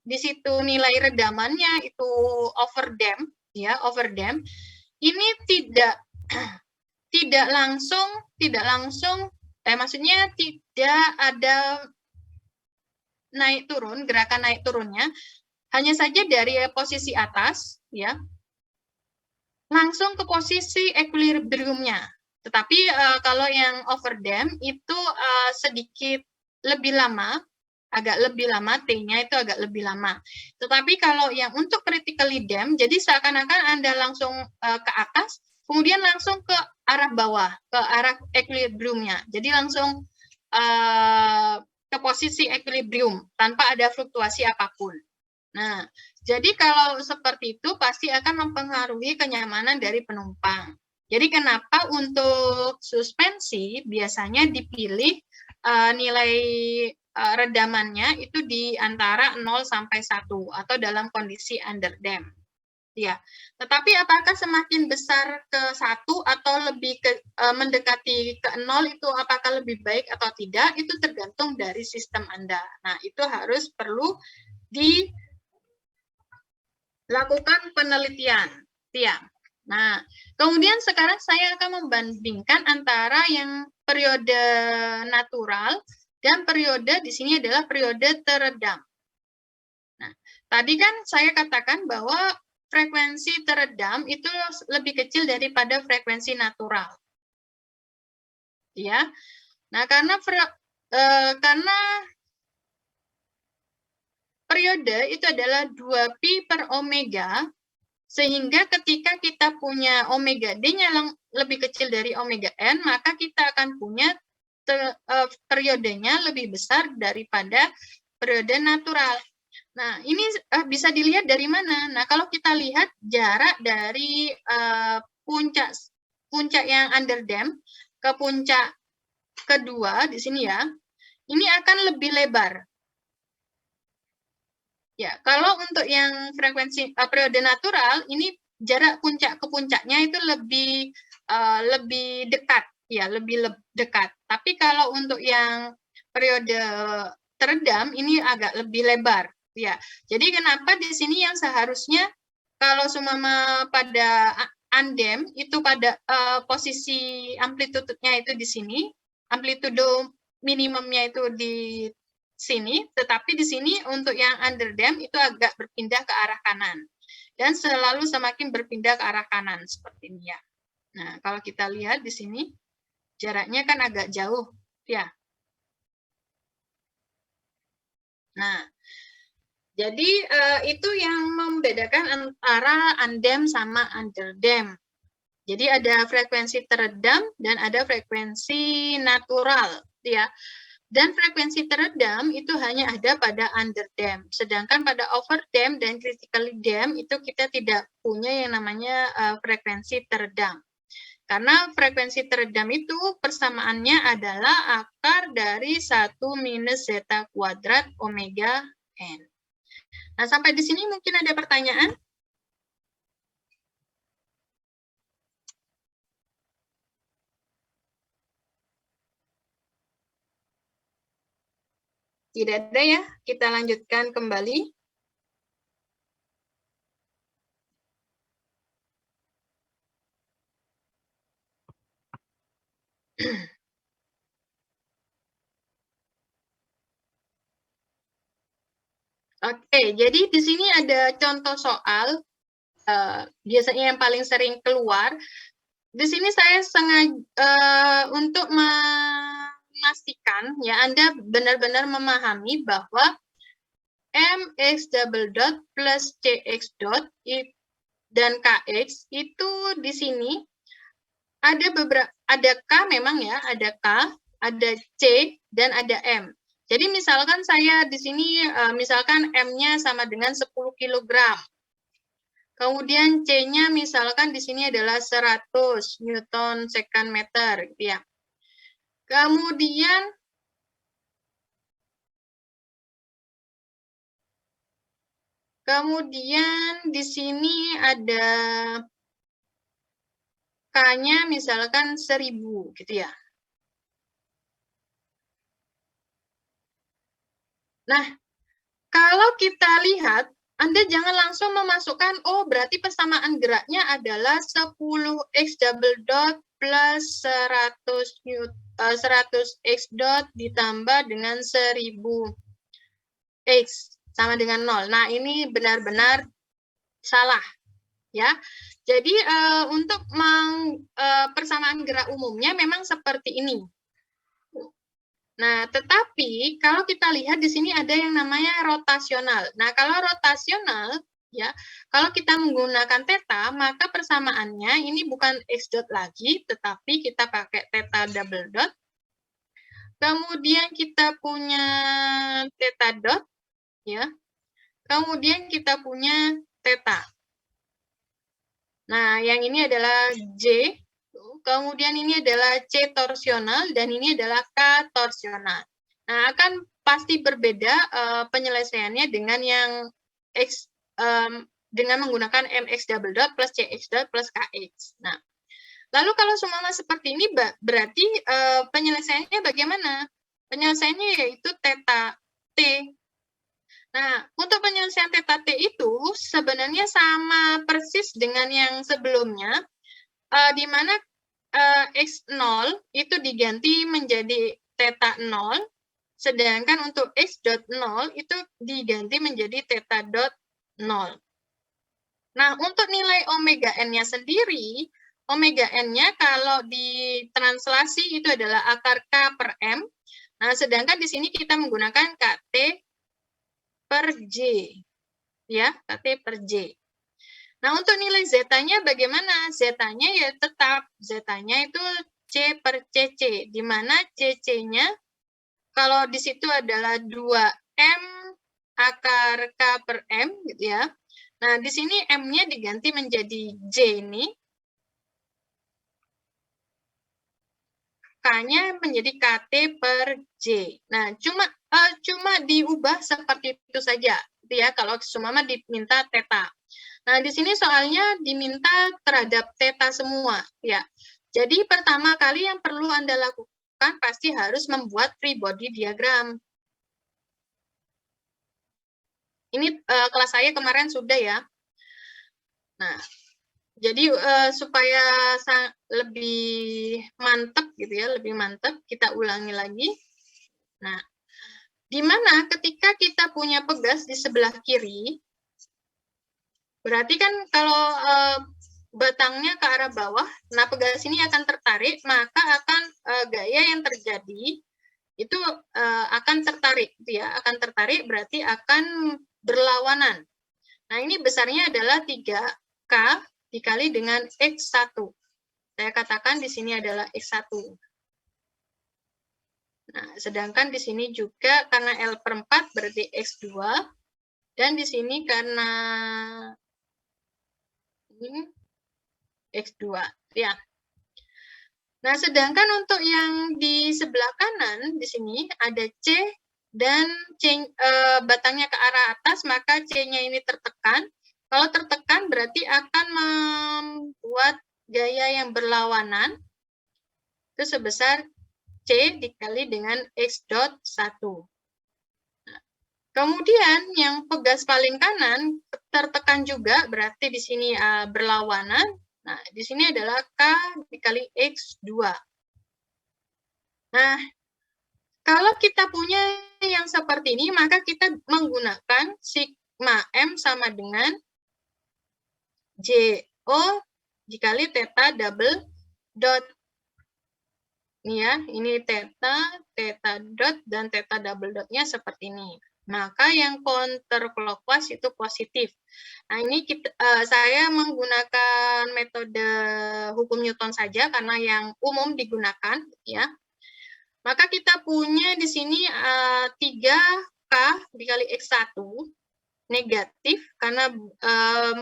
S1: di situ nilai redamannya itu overdamp, ya, overdamp, ini tidak langsung, maksudnya tidak ada naik turun, gerakan naik turunnya, hanya saja dari posisi atas, ya, langsung ke posisi equilibriumnya. Tetapi kalau yang overdamp itu sedikit lebih lama, agak lebih lama, T-nya itu agak lebih lama. Tetapi kalau yang untuk critically damp, jadi seakan-akan Anda langsung ke atas, kemudian langsung ke arah bawah, ke arah equilibrium-nya. Jadi langsung ke posisi equilibrium tanpa ada fluktuasi apapun. Nah, jadi kalau seperti itu pasti akan mempengaruhi kenyamanan dari penumpang. Jadi kenapa untuk suspensi biasanya dipilih nilai redamannya itu di antara 0 sampai 1 atau dalam kondisi underdamp. Ya, tetapi apakah semakin besar ke 1 atau lebih mendekati ke 0 itu apakah lebih baik atau tidak, itu tergantung dari sistem Anda. Nah, itu harus perlu dilakukan penelitian. Ya. Nah, kemudian sekarang saya akan membandingkan antara yang periode natural dan periode di sini adalah periode teredam. Nah, tadi kan saya katakan bahwa frekuensi teredam itu lebih kecil daripada frekuensi natural. Ya. Nah, karena periode itu adalah 2pi per omega, sehingga ketika kita punya omega D-nya lebih kecil dari omega N, maka kita akan punya periodenya lebih besar daripada periode natural. Nah, ini bisa dilihat dari mana? Nah, kalau kita lihat jarak dari puncak yang underdamp ke puncak kedua di sini ya, ini akan lebih lebar. Ya, kalau untuk yang frekuensi periode natural, ini jarak puncak ke puncaknya itu lebih dekat, ya, lebih dekat. Tapi kalau untuk yang periode teredam, ini agak lebih lebar. Ya, jadi kenapa di sini yang seharusnya kalau seumpama pada undamp itu pada posisi amplitude-nya itu di sini, amplitudo minimumnya itu di sini, tetapi di sini untuk yang underdamp itu agak berpindah ke arah kanan dan selalu semakin berpindah ke arah kanan seperti ini ya. Nah, kalau kita lihat di sini jaraknya kan agak jauh, ya. Nah, jadi itu yang membedakan antara undamp sama underdamp. Jadi ada frekuensi teredam dan ada frekuensi natural, ya. Dan frekuensi teredam itu hanya ada pada underdamp. Sedangkan pada overdamp dan critically damp itu kita tidak punya yang namanya frekuensi teredam. Karena frekuensi teredam itu persamaannya adalah akar dari 1 minus zeta kuadrat omega n. Nah, sampai di sini mungkin ada pertanyaan? Tidak ada ya, kita lanjutkan kembali. Oke, jadi di sini ada contoh soal, biasanya yang paling sering keluar. Di sini saya sengaja untuk memastikan ya Anda benar-benar memahami bahwa mx double dot plus cx dot dan kx itu di sini ada K memang ya, ada K, ada C dan ada M. Jadi misalkan saya di sini misalkan M-nya sama dengan 10 kg. Kemudian C-nya misalkan di sini adalah 100 Newton second meter, gitu ya. Kemudian di sini ada K-nya misalkan 1000, gitu ya. Nah, kalau kita lihat, Anda jangan langsung memasukkan, oh berarti persamaan geraknya adalah 10x double dot plus 100x dot ditambah dengan 1000x sama dengan 0. Nah, ini benar-benar salah, ya. Jadi untuk persamaan gerak umumnya memang seperti ini. Nah, tetapi kalau kita lihat di sini ada yang namanya rotasional. Nah, kalau rotasional, ya, kalau kita menggunakan theta, maka persamaannya ini bukan x dot lagi, tetapi kita pakai theta double dot. Kemudian kita punya theta dot, ya. Kemudian kita punya theta. Nah, yang ini adalah J, kemudian ini adalah C torsional, dan ini adalah K torsional. Nah, akan pasti berbeda penyelesaiannya dengan yang X, dengan menggunakan MX double dot plus CX dot plus KX. Nah, lalu kalau semuanya seperti ini, berarti penyelesaiannya bagaimana? Penyelesaiannya yaitu theta T. Nah, untuk penyelesaian theta T itu sebenarnya sama persis dengan yang sebelumnya, di mana X0 itu diganti menjadi theta 0, sedangkan untuk X dot 0 itu diganti menjadi theta dot 0. Nah, untuk nilai omega n-nya sendiri, omega n-nya kalau ditranslasi itu adalah akar K per M. Nah, sedangkan di sini kita menggunakan KT per J. Ya, KT per J. Nah, untuk nilai zeta-nya bagaimana? Zeta-nya ya tetap. Zeta-nya itu C per CC, di mana CC-nya kalau di situ adalah 2M akar K per M, gitu ya. Nah, di sini M-nya diganti menjadi J ini. K-nya menjadi KT per J. Nah, cuma diubah seperti itu saja, gitu ya, kalau seumpama diminta theta. Nah, di sini soalnya diminta terhadap theta semua, ya. Jadi pertama kali yang perlu Anda lakukan pasti harus membuat free body diagram. Ini kelas saya kemarin sudah ya. Nah, jadi supaya lebih mantap gitu ya, lebih mantap, kita ulangi lagi. Nah, di mana ketika kita punya pegas di sebelah kiri, berarti kan kalau batangnya ke arah bawah, nah pegas ini akan tertarik, maka akan gaya yang terjadi itu akan tertarik, gitu ya, akan tertarik berarti akan berlawanan. Nah, ini besarnya adalah 3K dikali dengan X1. Saya katakan di sini adalah X1. Nah, sedangkan di sini juga karena L per 4 berarti X2. Dan di sini karena ini X2. Ya. Nah, sedangkan untuk yang di sebelah kanan, di sini ada C dan batangnya ke arah atas, maka C-nya ini tertekan. Kalau tertekan berarti akan membuat gaya yang berlawanan, itu sebesar C dikali dengan X dot 1. Nah, kemudian yang pegas paling kanan tertekan juga, berarti di sini berlawanan. Nah, di sini adalah K dikali X2. Nah, kalau kita punya yang seperti ini, maka kita menggunakan sigma M sama dengan JO dikali theta double dot. Ini ya, ini theta, theta dot, dan theta double dotnya seperti ini. Maka yang counterclockwise itu positif. Nah, ini saya menggunakan metode hukum Newton saja karena yang umum digunakan, ya. Maka kita punya di sini 3K dikali X1 negatif karena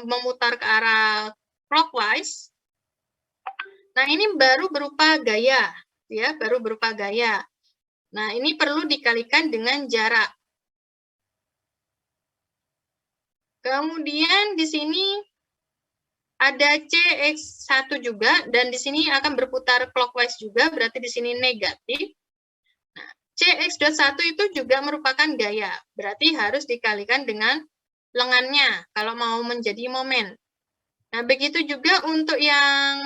S1: memutar ke arah clockwise. Nah, ini baru berupa gaya, ya, baru berupa gaya. Nah, ini perlu dikalikan dengan jarak. Kemudian di sini ada CX1 juga, dan di sini akan berputar clockwise juga, berarti di sini negatif. Nah, CX.1 itu juga merupakan gaya, berarti harus dikalikan dengan lengannya, kalau mau menjadi momen. Nah, begitu juga untuk yang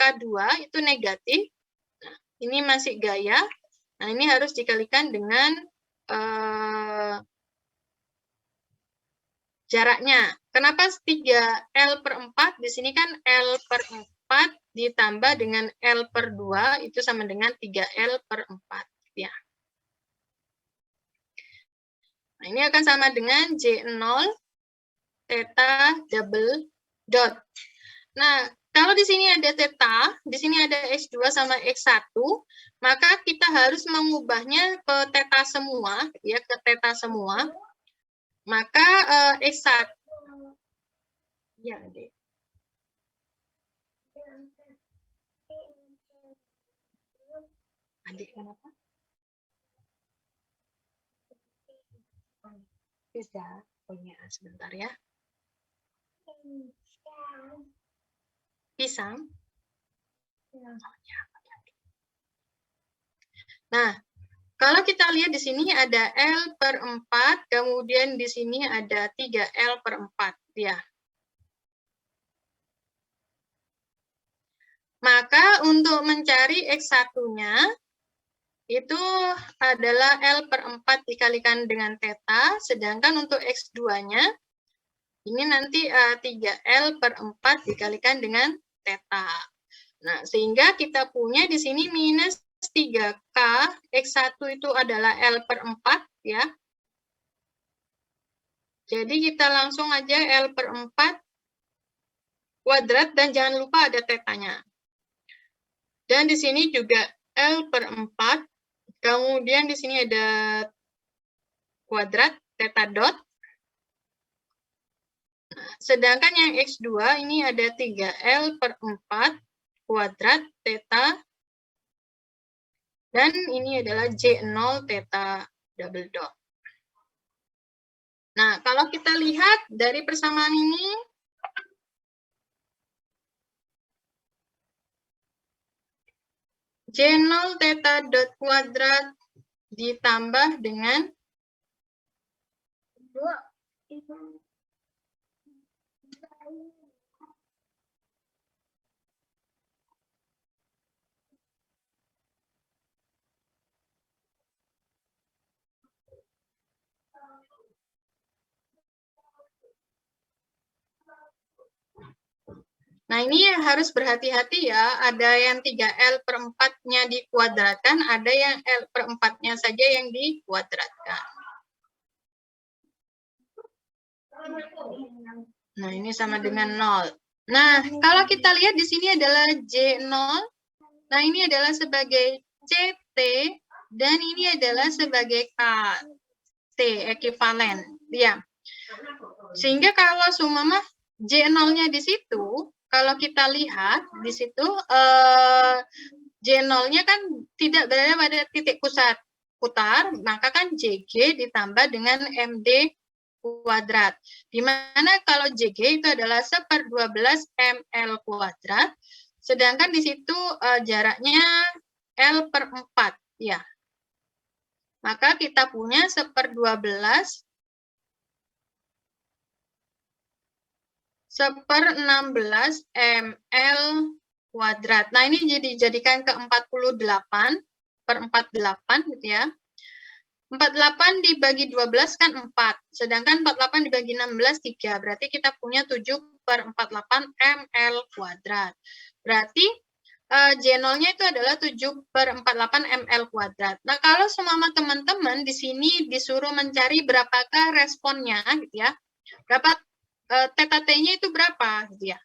S1: K2 itu negatif, nah, ini masih gaya, nah ini harus dikalikan dengan jaraknya. kenapa 3L per 4? Di sini kan L per 4 ditambah dengan L per 2 itu sama dengan 3L per 4. Ya. Nah, ini akan sama dengan J0 theta double dot. Nah, kalau di sini ada theta, di sini ada X2 sama X1, maka kita harus mengubahnya ke theta semua, ya, ke theta semua. Maka X1 ya, Dek. Adik kenapa? Bisa. Oh iya, sebentar ya. Pisang. Nah, kalau kita lihat di sini ada L per 4, kemudian di sini ada 3L per 4. Ya. Maka untuk mencari X1-nya, itu adalah L per 4 dikalikan dengan theta, sedangkan untuk X2-nya, ini nanti 3L per 4 dikalikan dengan theta. Nah, sehingga kita punya di sini minus 3K, X1 itu adalah L per 4, ya. Jadi kita langsung aja L per 4 kuadrat, dan jangan lupa ada tetanya. Dan di sini juga L per 4, kemudian di sini ada kuadrat, theta dot. Sedangkan yang X2 ini ada 3L per 4 kuadrat theta, dan ini adalah J0 theta double dot. Nah, kalau kita lihat dari persamaan ini, J0 theta dot kuadrat ditambah dengan nah, ini harus berhati-hati ya, ada yang 3L per 4-nya dikuadratkan, ada yang L per 4-nya saja yang dikuadratkan. Nah, ini sama dengan 0. Nah, kalau kita lihat di sini adalah J0, nah ini adalah sebagai CT, dan ini adalah sebagai KT, ekivalen. Ya. Sehingga kalau seumpama J0-nya di situ, kalau kita lihat di situ J0-nya kan tidak berada pada titik pusat putar, maka kan JG ditambah dengan MD kuadrat. Di mana kalau JG itu adalah 1/12 ml kuadrat, sedangkan di situ jaraknya L per 4, ya. Maka kita punya 1/12 1/16 ml kuadrat. Nah, ini dijadikan ke 48 per 48 gitu ya. 48 dibagi 12 kan 4, sedangkan 48 dibagi 16 3, berarti kita punya 7/48 ml kuadrat. Berarti J0-nya itu adalah 7/48 ml kuadrat. Nah, kalau semua teman-teman di sini disuruh mencari berapakah responnya gitu ya. Berapa theta T-nya itu berapa gitu ya.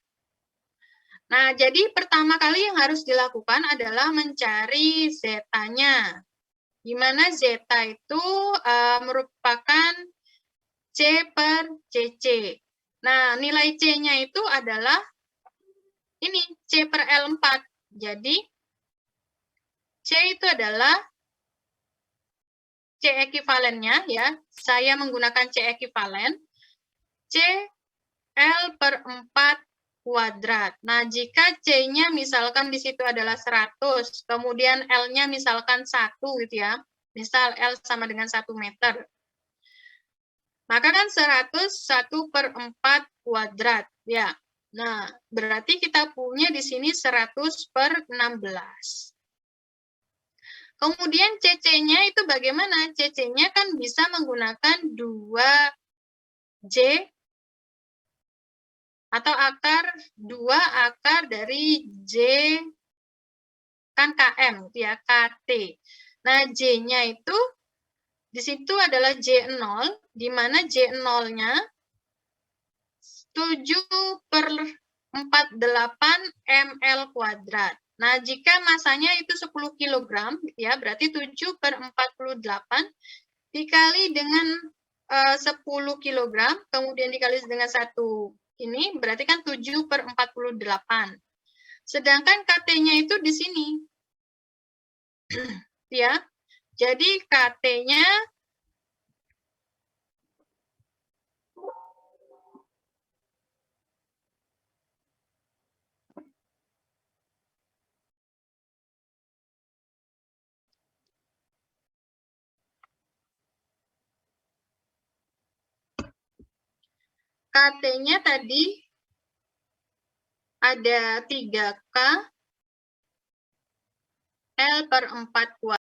S1: Nah, jadi pertama kali yang harus dilakukan adalah mencari zeta-nya. Di mana zeta itu merupakan C per CC. Nah, nilai C-nya itu adalah ini, C per L4. Jadi, C itu adalah C ekivalennya ya. Saya menggunakan C ekivalen. C L per 4 kuadrat. Nah, jika C-nya misalkan di situ adalah 100, kemudian L-nya misalkan 1 gitu ya. Misal L sama dengan 1 meter. Maka kan 101/4 kuadrat. Ya. Nah, berarti kita punya di sini 100/16. Kemudian CC-nya itu bagaimana? CC-nya kan bisa menggunakan 2J Atau akar 2 akar dari J, kan KM, ya, KT. Nah, J-nya itu, di situ adalah J0, di mana J0-nya 7/48 ml kuadrat. Nah, jika masanya itu 10 kg, ya, berarti 7/48 dikali dengan 10 kg, kemudian dikali dengan 1 ini, berarti kan 7/48. Sedangkan KT-nya itu di sini. Ya, jadi KT-nya KT-nya tadi ada 3K L/4